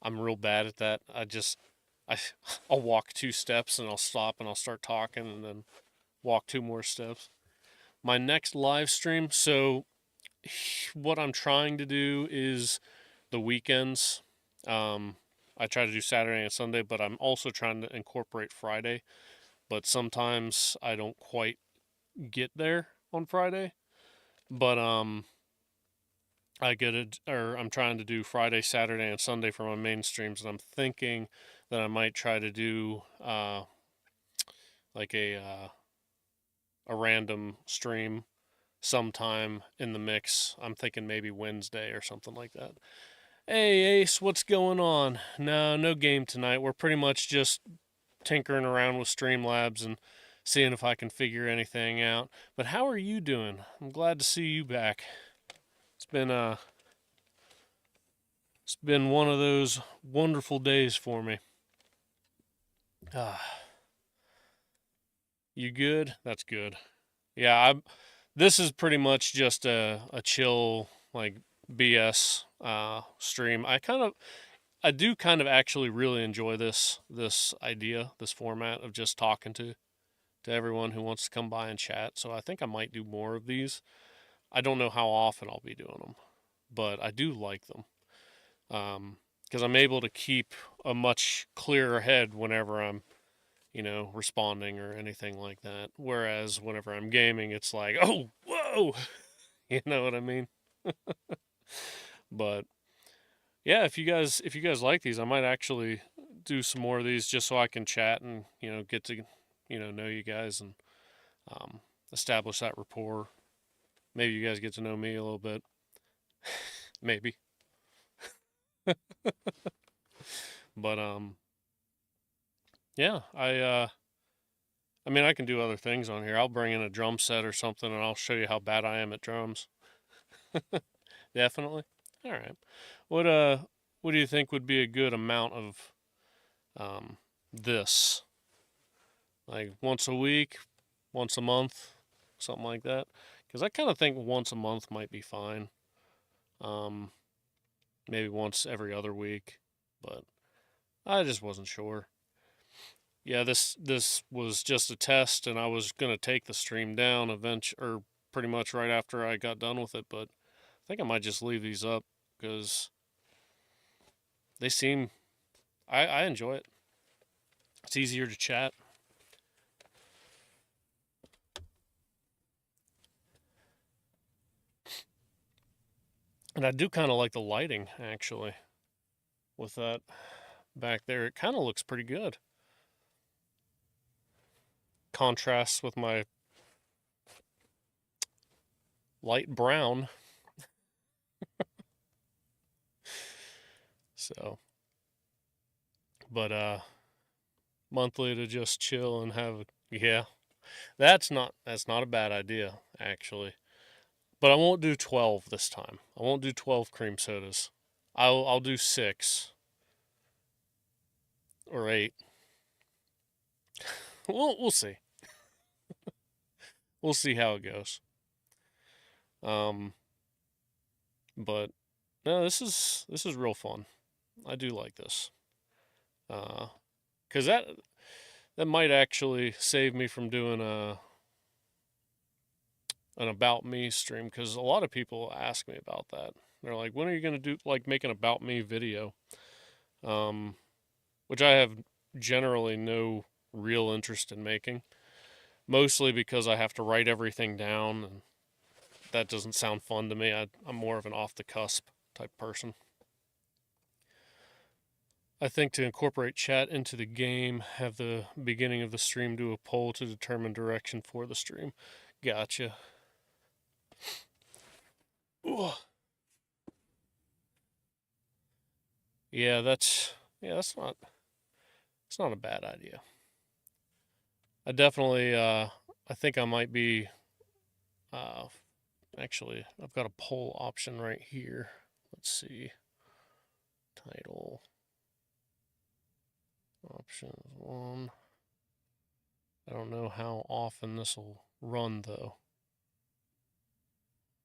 I'm real bad at that. I I'll walk 2 steps and I'll stop and I'll start talking and then walk 2 more steps. My next live stream, so what I'm trying to do is the weekends. I try to do Saturday and Sunday, but I'm also trying to incorporate Friday. But sometimes I don't quite get there on Friday. But I get it, or I'm trying to do Friday, Saturday, and Sunday for my main streams, and I'm thinking that I might try to do like a random stream sometime in the mix. I'm thinking maybe Wednesday or something like that. Hey Ace, what's going on? No game tonight. We're pretty much just tinkering around with Streamlabs and seeing if I can figure anything out. But how are you doing? I'm glad to see you back. It's been it's been one of those wonderful days for me. Ah, you good? That's good. Yeah, this is pretty much just a chill like BS stream. I do kind of actually really enjoy this idea, this format of just talking to everyone who wants to come by and chat. So I think I might do more of these. I don't know how often I'll be doing them, but I do like them because I'm able to keep a much clearer head whenever I'm, responding or anything like that. Whereas whenever I'm gaming, it's like, oh, whoa, you know what I mean? But yeah, if you guys like these, I might actually do some more of these just so I can chat and get to know you guys and um, establish that rapport. Maybe you guys get to know me a little bit. Maybe, but yeah, I mean, I can do other things on here. I'll bring in a drum set or something, and I'll show you how bad I am at drums. Definitely. All right. What what do you think would be a good amount of this? Like once a week, once a month, something like that? Because I kind of think once a month might be fine. Um, Maybe once every other week, but I just wasn't sure. Yeah, this was just a test, and I was gonna take the stream down or pretty much right after I got done with it. But I think I might just leave these up because they seem I enjoy it. It's easier to chat. And I do kind of like the lighting, actually, with that back there. It kind of looks pretty good. Contrasts with my light brown. So, but monthly to just chill and have, yeah, that's not a bad idea, actually. But I won't do 12 this time. I won't do 12 cream sodas. I'll do 6 or 8. We'll see. We'll see how it goes. Um, but no, this is real fun. I do like this. Cause that might actually save me from doing an about me stream. Cause a lot of people ask me about that. They're like, when are you gonna do like make an about me video? Um, which I have generally no real interest in making. Mostly because I have to write everything down, and that doesn't sound fun to me. I'm more of an off the cusp type person. I think to incorporate chat into the game, have the beginning of the stream do a poll to determine direction for the stream. Gotcha. Ooh. Yeah, that's not a bad idea. I definitely I think I might be uh actually I've got a poll option right here. Let's see. Title options 1. I don't know how often this will run though.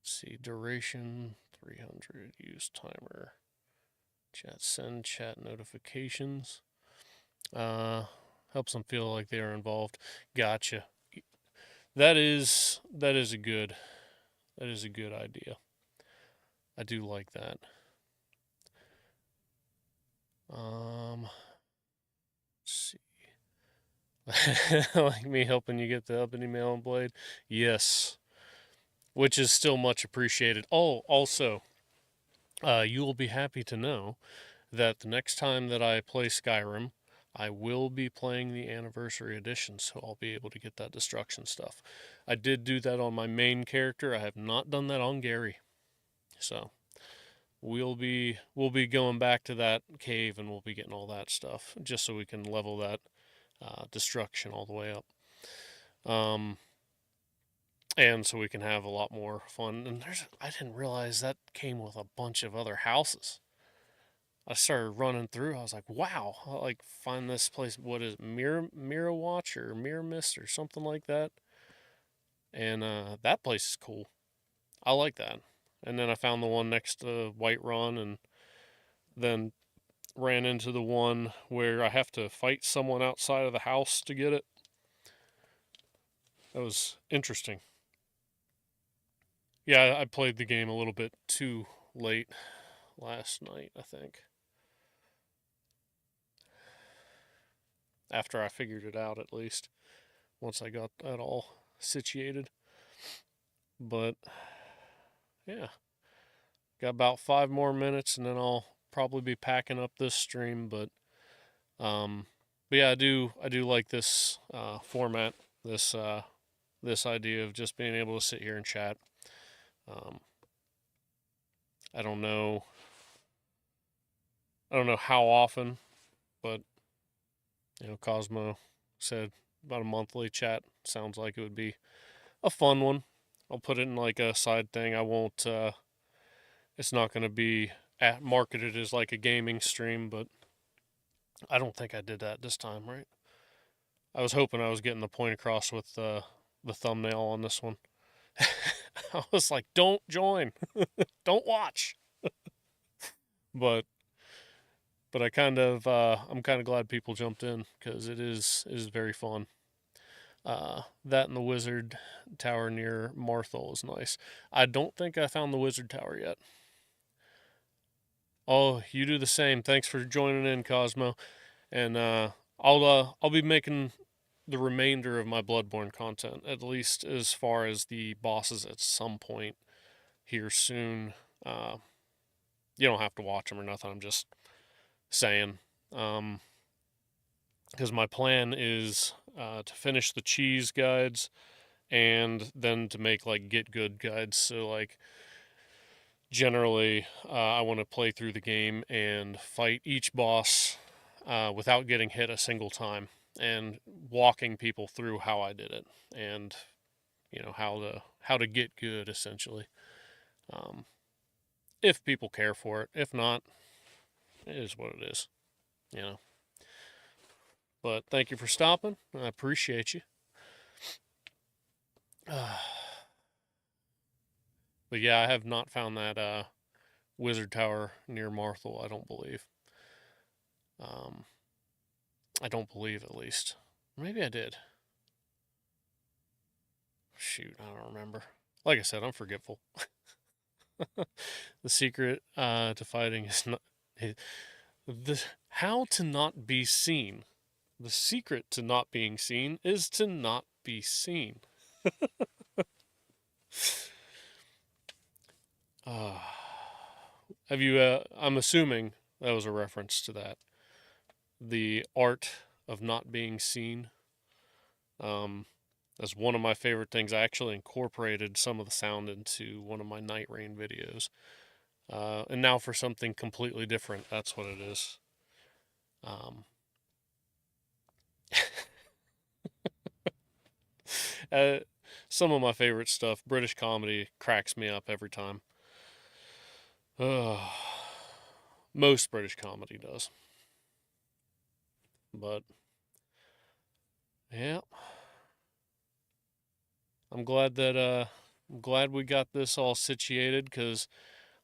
Let's see, duration 300, use timer, chat send chat notifications. Helps them feel like they are involved. Gotcha. That is a good idea. I do like that. Let's see. Like me helping you get the ebony mail and blade. Yes, which is still much appreciated. Oh, also, you will be happy to know that the next time that I play Skyrim, I will be playing the anniversary edition, so I'll be able to get that destruction stuff. I did do that on my main character. I have not done that on Gary. So we'll be going back to that cave and we'll be getting all that stuff just so we can level that destruction all the way up. And so we can have a lot more fun. And I didn't realize that came with a bunch of other houses. I started running through. I was like, wow, I like find this place. What is it, Mirror Watch or Mirror Mist or something like that? And that place is cool. I like that. And then I found the one next to Whiterun, and then ran into the one where I have to fight someone outside of the house to get it. That was interesting. Yeah, I played the game a little bit too late last night, I think. After I figured it out, at least. Once I got that all situated. But, yeah. Got about 5 more minutes and then I'll probably be packing up this stream. But yeah, I do like this format, this idea of just being able to sit here and chat. Um, I don't know. I don't know how often, but Cosmo said about a monthly chat sounds like it would be a fun one. I'll put it in like a side thing. I won't. It's not going to be marketed as like a gaming stream, but I don't think I did that this time, right? I was hoping I was getting the point across with the thumbnail on this one. I was like, don't join, don't watch. But I'm kind of glad people jumped in because it is very fun. That and the wizard tower near Marthal is nice. I don't think I found the wizard tower yet. Oh, you do the same. Thanks for joining in, Cosmo. And I'll be making the remainder of my Bloodborne content, at least as far as the bosses, at some point here soon. You don't have to watch them or nothing. I'm just saying. Because my plan is to finish the cheese guides and then to make like get good guides. So like generally, I want to play through the game and fight each boss without getting hit a single time, and walking people through how I did it, and how to get good essentially. Um, if people care for it, if not, it is what it is. You know. But thank you for stopping. I appreciate you. But yeah, I have not found that wizard tower near Marthel. I don't believe. Um, I don't believe at least. Maybe I did. Shoot, I don't remember. Like I said, I'm forgetful. The secret to fighting is not how to not be seen. The secret to not being seen is to not be seen. Uh, have you? I'm assuming that was a reference to that. The art of not being seen. Um, that's one of my favorite things. I actually incorporated some of the sound into one of my Night Rain videos. And now for something completely different, that's what it is. Um, uh, some of my favorite stuff, British comedy, cracks me up every time. Most British comedy does. But, yeah. I'm glad we got this all situated, because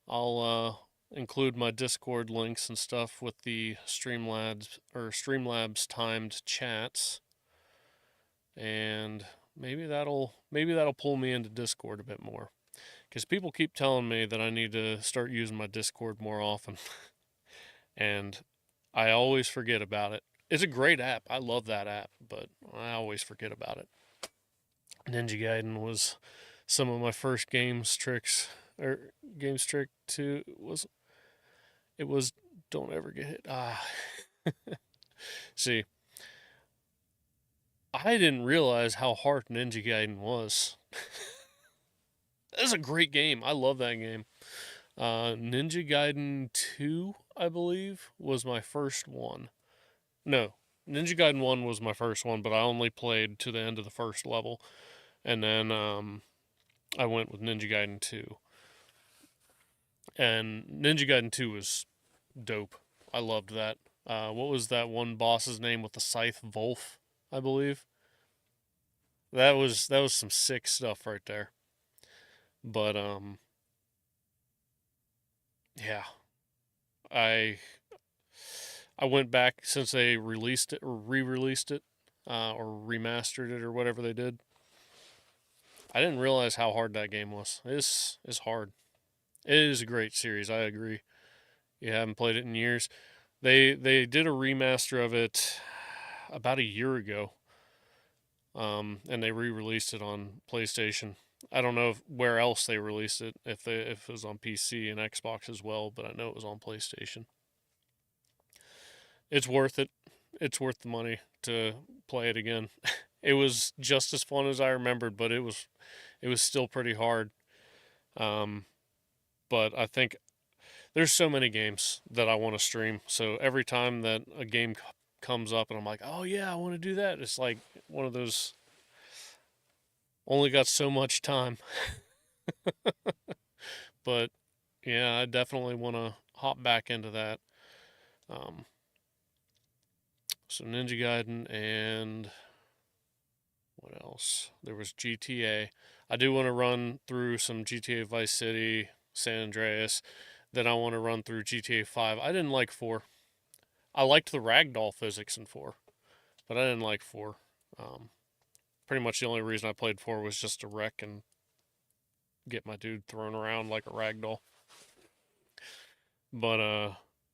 I'll include my Discord links and stuff with the Streamlabs timed chats, and maybe that'll pull me into Discord a bit more, because people keep telling me that I need to start using my Discord more often, and I always forget about it. It's a great app. I love that app, but I always forget about it. Ninja Gaiden was some of my first games trick to was it was don't ever get hit. See, I didn't realize how hard Ninja Gaiden was. That's a great game. I love that game. Ninja Gaiden 2, I believe, was my first one. No, Ninja Gaiden 1 was my first one, but I only played to the end of the first level. And then I went with Ninja Gaiden 2. And Ninja Gaiden 2 was dope. I loved that. What was that one boss's name with the scythe? Wolf, I believe. That was some sick stuff right there. But yeah, I I went back since they released it or re-released it, or remastered it or whatever they did. I didn't realize how hard that game was. It's hard. It is a great series. I agree. You haven't played it in years. They did a remaster of it about a year ago, and they re-released it on PlayStation. I don't know where else they released it, if it was on PC and Xbox as well, but I know it was on PlayStation. It's worth it. It's worth the money to play it again. It was just as fun as I remembered, but it was still pretty hard. Um, but I think there's so many games that I want to stream. So every time that a game comes up and I'm like, oh yeah, I want to do that, it's like one of those, only got so much time. But yeah, I definitely want to hop back into that. Um, so Ninja Gaiden, and what else? There was GTA. I do want to run through some GTA Vice City, San Andreas. Then I want to run through GTA 5. I didn't like 4. I liked the ragdoll physics in 4, but I didn't like 4. Um, Pretty much the only reason I played 4 was just to wreck and get my dude thrown around like a ragdoll. But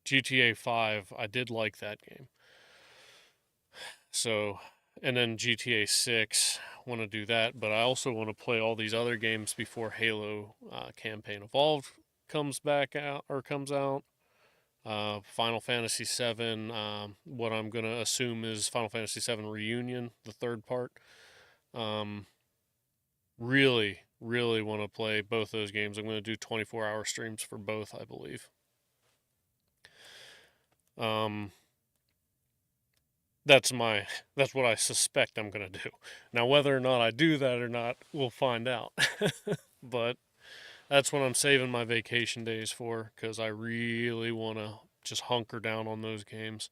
GTA 5, I did like that game. So, and then GTA 6, want to do that, but I also want to play all these other games before Halo Campaign Evolved comes out. Final Fantasy VII. What I'm gonna assume is Final Fantasy VII Reunion, the third part. Um, really, really want to play both those games. I'm gonna do 24-hour streams for both, I believe. Um, that's what I suspect I'm gonna do. Now, whether or not I do that or not, we'll find out. But that's what I'm saving my vacation days for, because I really want to just hunker down on those games.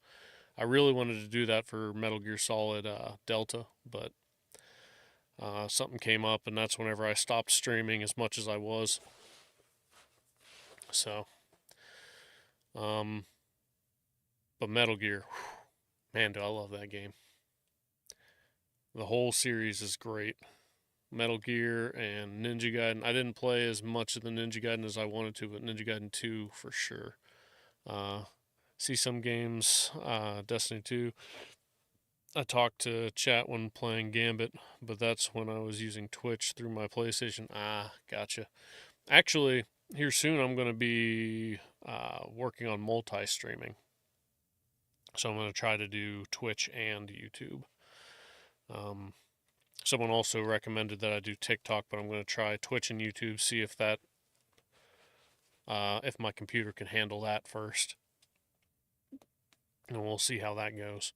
I really wanted to do that for Metal Gear Solid Delta, but something came up, and that's whenever I stopped streaming as much as I was. So, but Metal Gear, whew, man, do I love that game. The whole series is great. Metal Gear and Ninja Gaiden. I didn't play as much of the Ninja Gaiden as I wanted to, but Ninja Gaiden 2 for sure. See some games, Destiny 2. I talked to chat when playing Gambit, but that's when I was using Twitch through my PlayStation. Ah, gotcha. Actually, here soon I'm going to be working on multi-streaming. So I'm going to try to do Twitch and YouTube. Someone also recommended that I do TikTok, but I'm going to try Twitch and YouTube, see if that, if my computer can handle that first. And we'll see how that goes.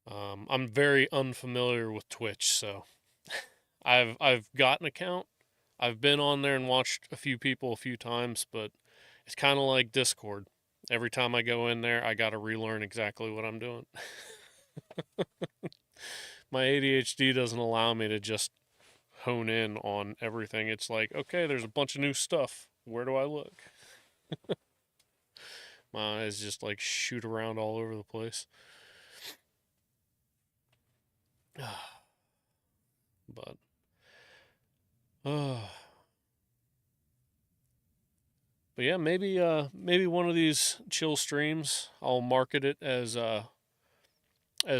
I'm very unfamiliar with Twitch, so I've got an account. I've been on there and watched a few people a few times, but it's kind of like Discord. Every time I go in there, I got to relearn exactly what I'm doing. My ADHD doesn't allow me to just hone in on everything. It's like, okay, there's a bunch of new stuff. Where do I look? My eyes just like shoot around all over the place. But but yeah, maybe one of these chill streams, I'll market it as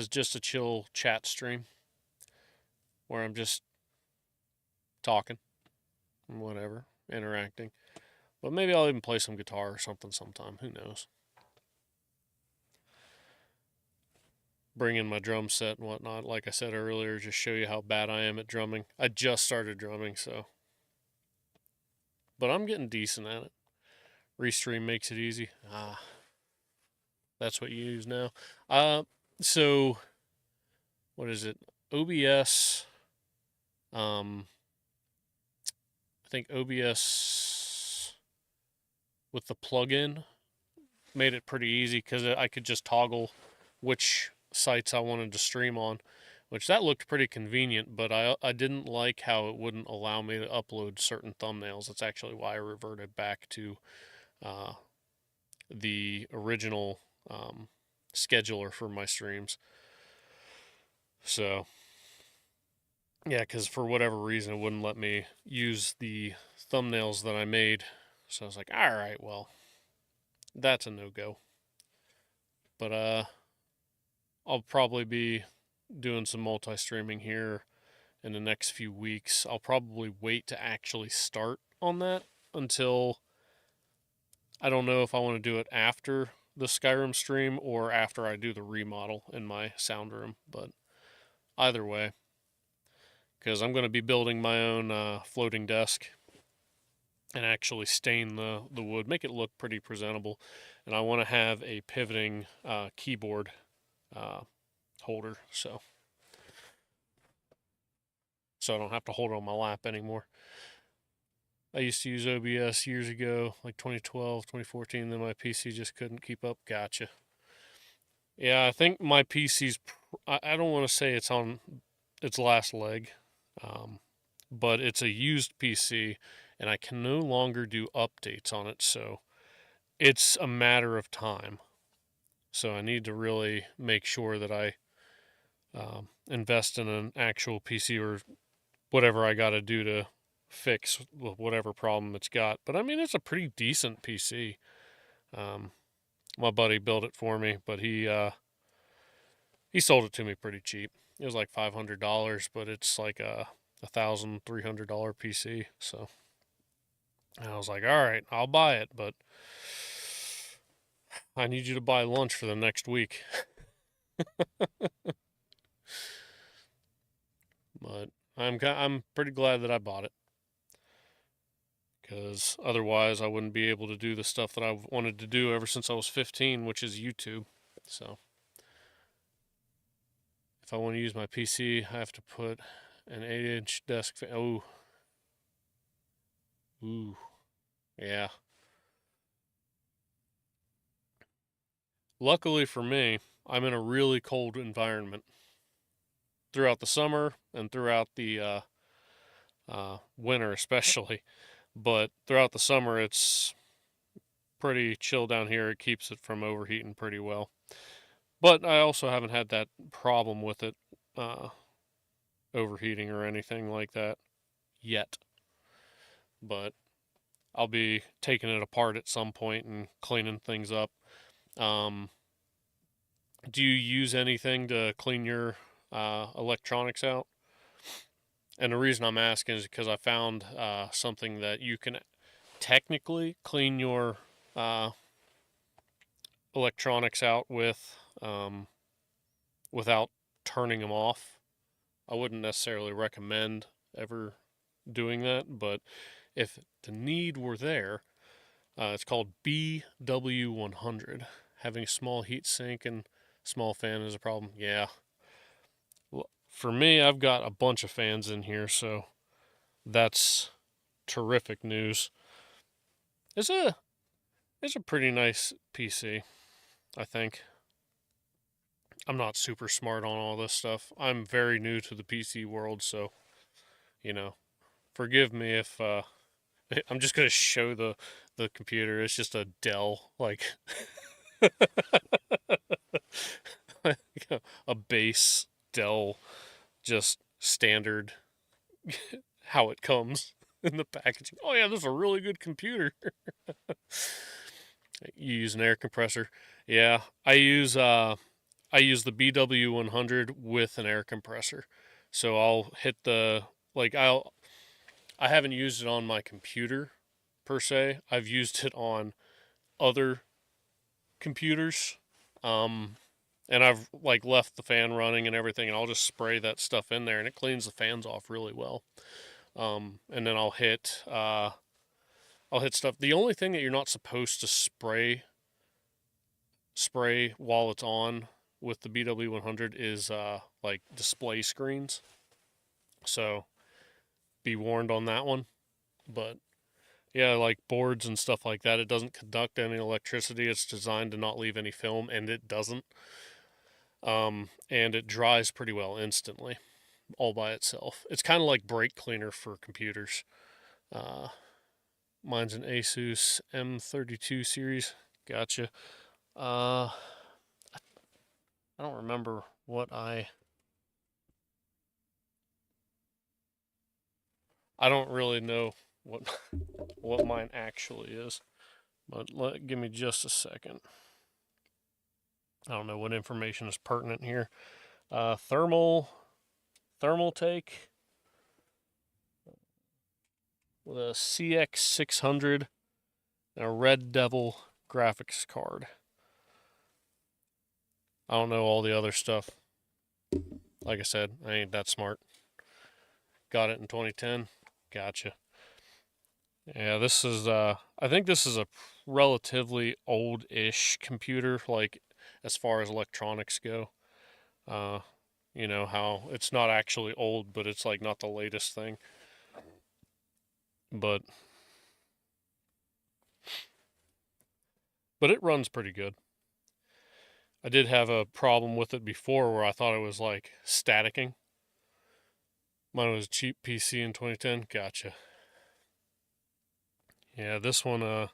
just a chill chat stream where I'm just talking and whatever, interacting. But maybe I'll even play some guitar or something sometime. Who knows? Bring in my drum set and whatnot. Like I said earlier, just show you how bad I am at drumming. I just started drumming, so. But I'm getting decent at it. Restream makes it easy. That's what you use now. So what is it? OBS. I think OBS with the plugin made it pretty easy because I could just toggle which sites I wanted to stream on, which that looked pretty convenient, but I didn't like how it wouldn't allow me to upload certain thumbnails. That's actually why I reverted back to the original scheduler for my streams. So, yeah, because for whatever reason, it wouldn't let me use the thumbnails that I made. So I was like, all right, well, that's a no-go. But I'll probably be doing some multi-streaming here in the next few weeks. I'll probably wait to actually start on that until I don't know if I want to do it after the Skyrim stream or after I do the remodel in my sound room. But either way, because I'm going to be building my own floating desk and actually stain the wood, make it look pretty presentable. And I want to have a pivoting keyboard holder, so I don't have to hold it on my lap anymore. I used to use OBS years ago, like 2012, 2014, then my PC just couldn't keep up. Gotcha. Yeah, I think my PC's, I don't want to say it's on its last leg, but it's a used PC, and I can no longer do updates on it, so it's a matter of time. So I need to really make sure that I invest in an actual PC or whatever I got to do to fix whatever problem it's got. But I mean, it's a pretty decent PC. My buddy built it for me, but he sold it to me pretty cheap. It was like $500, but it's like a $1,300 PC. So And I was like, all right, I'll buy it, but I need you to buy lunch for the next week. But I'm pretty glad that I bought it, because otherwise I wouldn't be able to do the stuff that I've wanted to do ever since I was 15, which is YouTube. So if I want to use my PC, I have to put an 8-inch desk fan. Oh, ooh, yeah. Luckily for me, I'm in a really cold environment throughout the summer and throughout the winter, especially. But throughout the summer, it's pretty chill down here. It keeps it from overheating pretty well. But I also haven't had that problem with it uh, overheating or anything like that yet. But I'll be taking it apart at some point and cleaning things up. Um, do you use anything to clean your electronics out? And the reason I'm asking is because I found something that you can technically clean your uh, electronics out with without turning them off. I wouldn't necessarily recommend ever doing that, but if the need were there, it's called BW100. Having a small heat sink and small fan is a problem. Yeah. Well, for me, I've got a bunch of fans in here, so that's terrific news. It's a it's a pretty nice PC, I think. I'm not super smart on all this stuff. I'm very new to the PC world, so you know, forgive me if I'm just gonna show the computer. It's just a Dell, like a base Dell, just standard how it comes in the packaging. Oh yeah, this is a really good computer. You use an air compressor. Yeah, I use the BW100 with an air compressor. So I'll hit the like I haven't used it on my computer per se. I've used it on other computers. Um and I've like left the fan running and everything, and I'll just spray that stuff in there and it cleans the fans off really well. And then I'll hit stuff. The only thing that you're not supposed to spray while it's on with the BW100 is like display screens. So be warned on that one. But yeah, like boards and stuff like that, it doesn't conduct any electricity. It's designed to not leave any film, and it doesn't. And it dries pretty well instantly, all by itself. It's kind of like brake cleaner for computers. Uh, Mine's an Asus M32 series. Gotcha. Uh, I don't remember what I don't really know what what mine actually is. But give me just a second. I don't know what information is pertinent here. Thermal take with a CX600 and a Red Devil graphics card. I don't know all the other stuff. Like I said, I ain't that smart. Got it in 2010. Gotcha. Yeah, this is I think this is a relatively old-ish computer, like as far as electronics go. Uh, you know how it's not actually old, but it's like not the latest thing. But it runs pretty good. I did have a problem with it before where I thought it was like staticking. Mine was a cheap PC in 2010. Gotcha. Yeah, this one I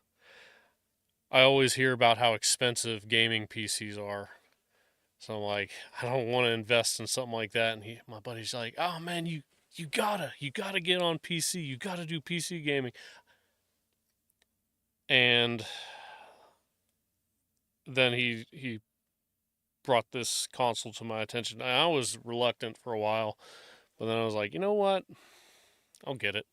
always hear about how expensive gaming PCs are. So I'm like, I don't want to invest in something like that. And my buddy's like, oh man, you gotta get on PC. You gotta do PC gaming. And then he brought this console to my attention. I was reluctant for a while, but then I was like, you know what? I'll get it.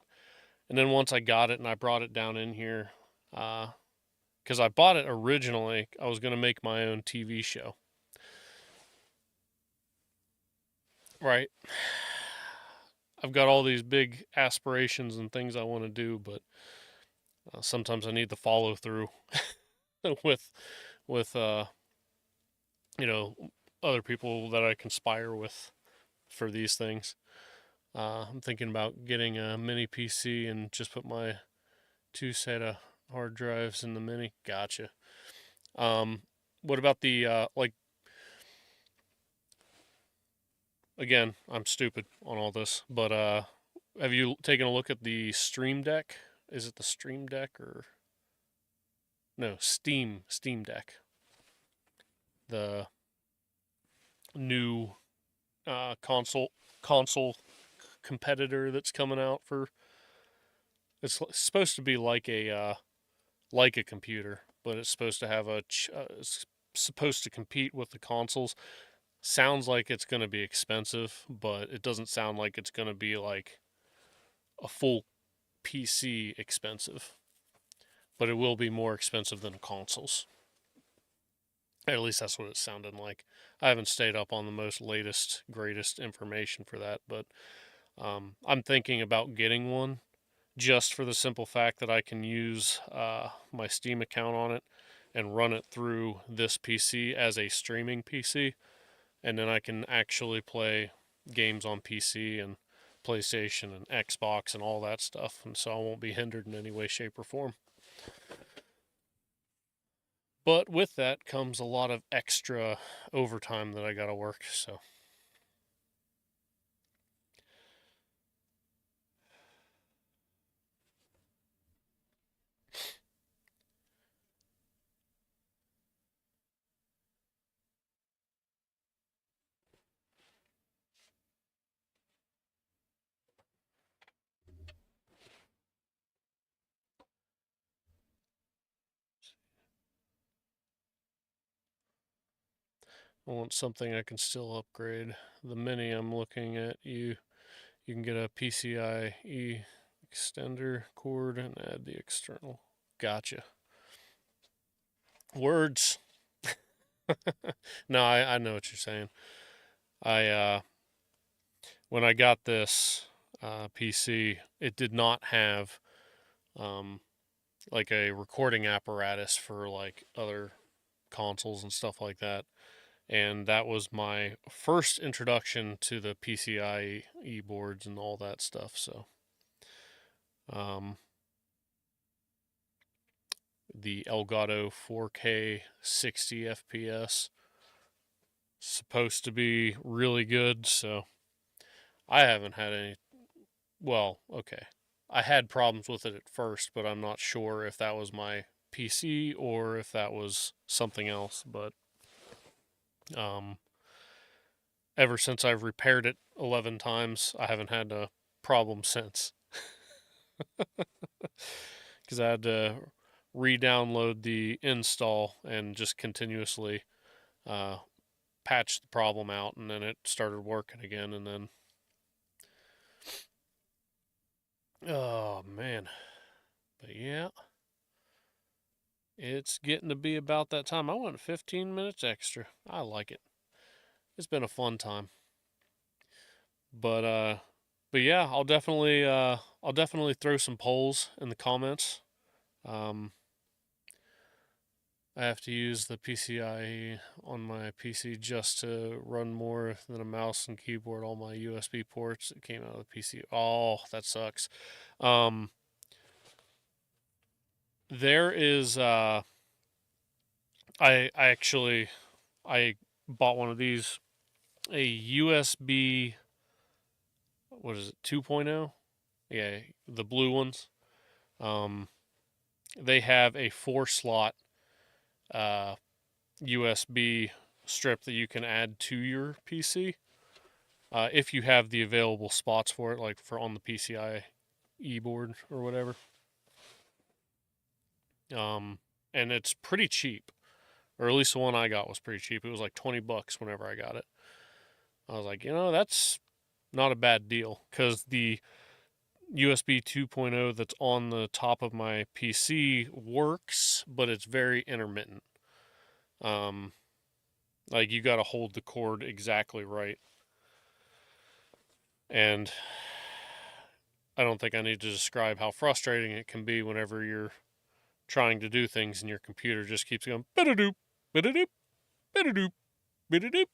And then once I got it and I brought it down in here, because I bought it originally, I was going to make my own TV show. Right. I've got all these big aspirations and things I want to do, but sometimes I need to follow through with with you know other people that I conspire with for these things. I'm thinking about getting a mini PC and just put my 2 SATA hard drives in the mini. Gotcha. Um, what about the like? Again, I'm stupid on all this, but have you taken a look at the Stream Deck? Is it the Stream Deck or no Steam Deck? The new console competitor that's coming out for. It's supposed to be like a computer, but it's supposed to have it's supposed to compete with the consoles. Sounds like it's going to be expensive, but it doesn't sound like it's going to be like a full PC expensive. But it will be more expensive than consoles. At least that's what it sounded like. I haven't stayed up on the most latest, greatest information for that, but I'm thinking about getting one just for the simple fact that I can use my Steam account on it and run it through this PC as a streaming PC, and then I can actually play games on PC and PlayStation and Xbox and all that stuff, and so I won't be hindered in any way, shape, or form. But with that comes a lot of extra overtime that I gotta work, so. I want something I can still upgrade. The Mini I'm looking at, you can get a PCIe extender cord and add the external. Gotcha. Words. No, I know what you're saying. I when I got this PC, it did not have um, like a recording apparatus for like other consoles and stuff like that. And that was my first introduction to the PCIe boards and all that stuff. So, um, the Elgato 4K 60 FPS supposed to be really good. So, I haven't had any. Well, okay, I had problems with it at first, but I'm not sure if that was my PC or if that was something else. But um, ever since I've repaired it 11 times, I haven't had a problem since. Because I had to re-download the install and just continuously uh, patch the problem out, and then it started working again. And then, oh man, but yeah, it's getting to be about that time. I want 15 minutes extra. I like it. It's been a fun time. But but yeah, I'll definitely throw some polls in the comments. Um, I have to use the PCIe on my PC just to run more than a mouse and keyboard. All my USB ports that came out of the PC. Oh, that sucks. Um, there is I actually I bought one of these, a USB, what is it, 2.0? Yeah, the blue ones. Um, they have a 4 slot uh, USB strip that you can add to your PC if you have the available spots for it, like for on the PCI board or whatever. Um, and it's pretty cheap, or at least the one I got was pretty cheap. It was like $20 whenever I got it. I was like, that's not a bad deal because USB 2.0 that's on the top of my PC works, but it's very intermittent. Like you got to hold the cord exactly right. And I don't think I need to describe how frustrating it can be whenever you're trying to do things and your computer just keeps going ba-da-doop, ba-da-doop, ba-da-doop, ba-da-doop.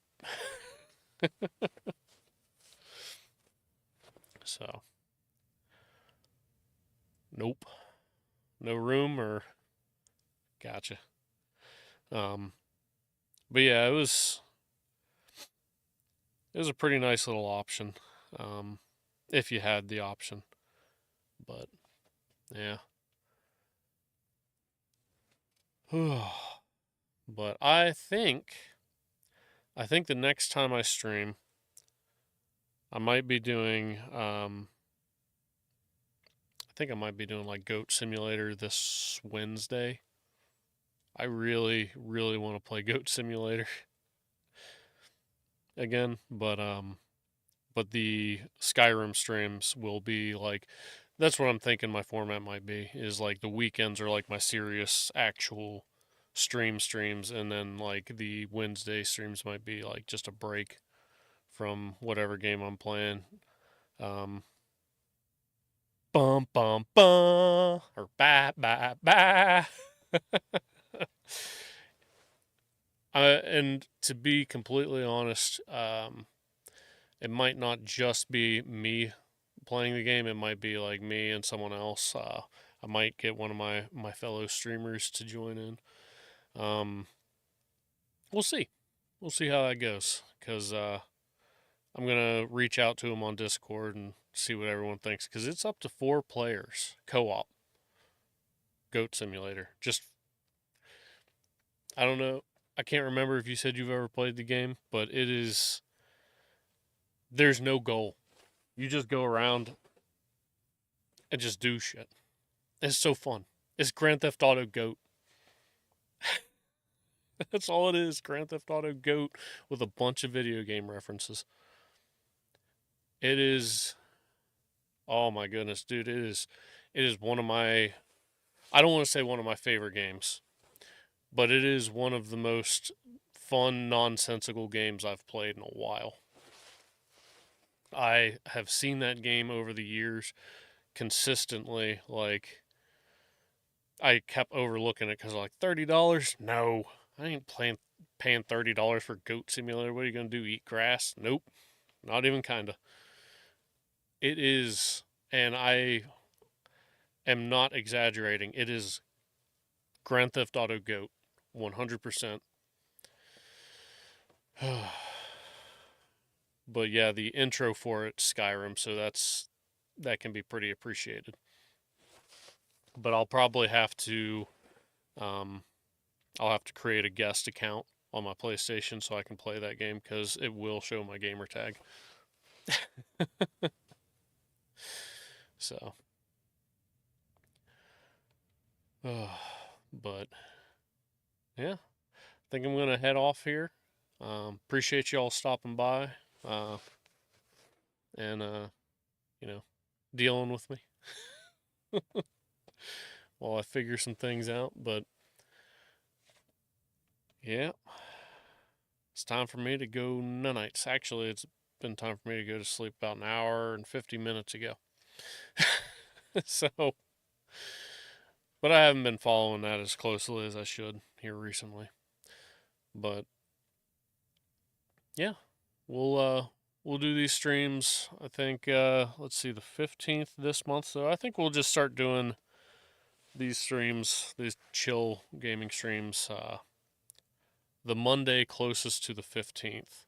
So, nope. No room or gotcha. But yeah, it was a pretty nice little option. If you had the option. But yeah. But I think the next time I stream, I might be doing I think I might be doing like Goat Simulator this Wednesday. I really, really want to play Goat Simulator again, but the Skyrim streams will be like that's what I'm thinking my format might be is like the weekends are like my serious actual streams and then like the Wednesday streams might be like just a break from whatever game I'm playing. Um bum bum bum or ba ba ba. And to be completely honest, it might not just be me playing the game. It might be like me and someone else. I might get one of my fellow streamers to join in. Um, we'll see. We'll see how that goes. Cause I'm gonna reach out to them on Discord and see what everyone thinks. Cause it's up to 4 players co-op Goat Simulator. Just I don't know. I can't remember if you said you've ever played the game, but it is. There's no goal. You just go around and just do shit. It's so fun. It's Grand Theft Auto Goat. That's all it is. Grand Theft Auto Goat with a bunch of video game references. It is. Oh my goodness, dude! It is. It is one of my. I don't want to say one of my favorite games, but it is one of the most fun, nonsensical games I've played in a while. I have seen that game over the years consistently. Like I kept overlooking it because like $30. No, I ain't paying $30 for Goat Simulator. What are you gonna do? Eat grass? Nope, not even kinda. It is, and I am not exaggerating. It is Grand Theft Auto Goat, 100%. But yeah, the intro for it, Skyrim, so that can be pretty appreciated. But um, I'll have to create a guest account on my PlayStation so I can play that game because it will show my gamer tag. So, but yeah, I think I'm gonna head off here. Appreciate y'all stopping by, uh, and you know, dealing with me while I figure some things out. But yeah, it's time for me to go nights. Actually, it's been time for me to go to sleep about an hour and 50 minutes ago. So, but I haven't been following that as closely as I should here recently. But yeah, we'll do these streams. I think let's see, the 15th this month. So I think we'll just start doing these streams, these chill gaming streams, the Monday closest to the 15th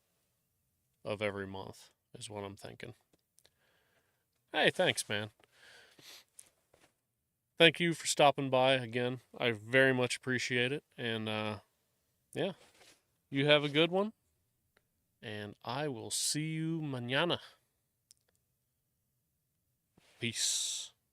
of every month is what I'm thinking. Hey, thanks, man. Thank you for stopping by again. I very much appreciate it. And yeah, you have a good one. And I will see you mañana. Peace.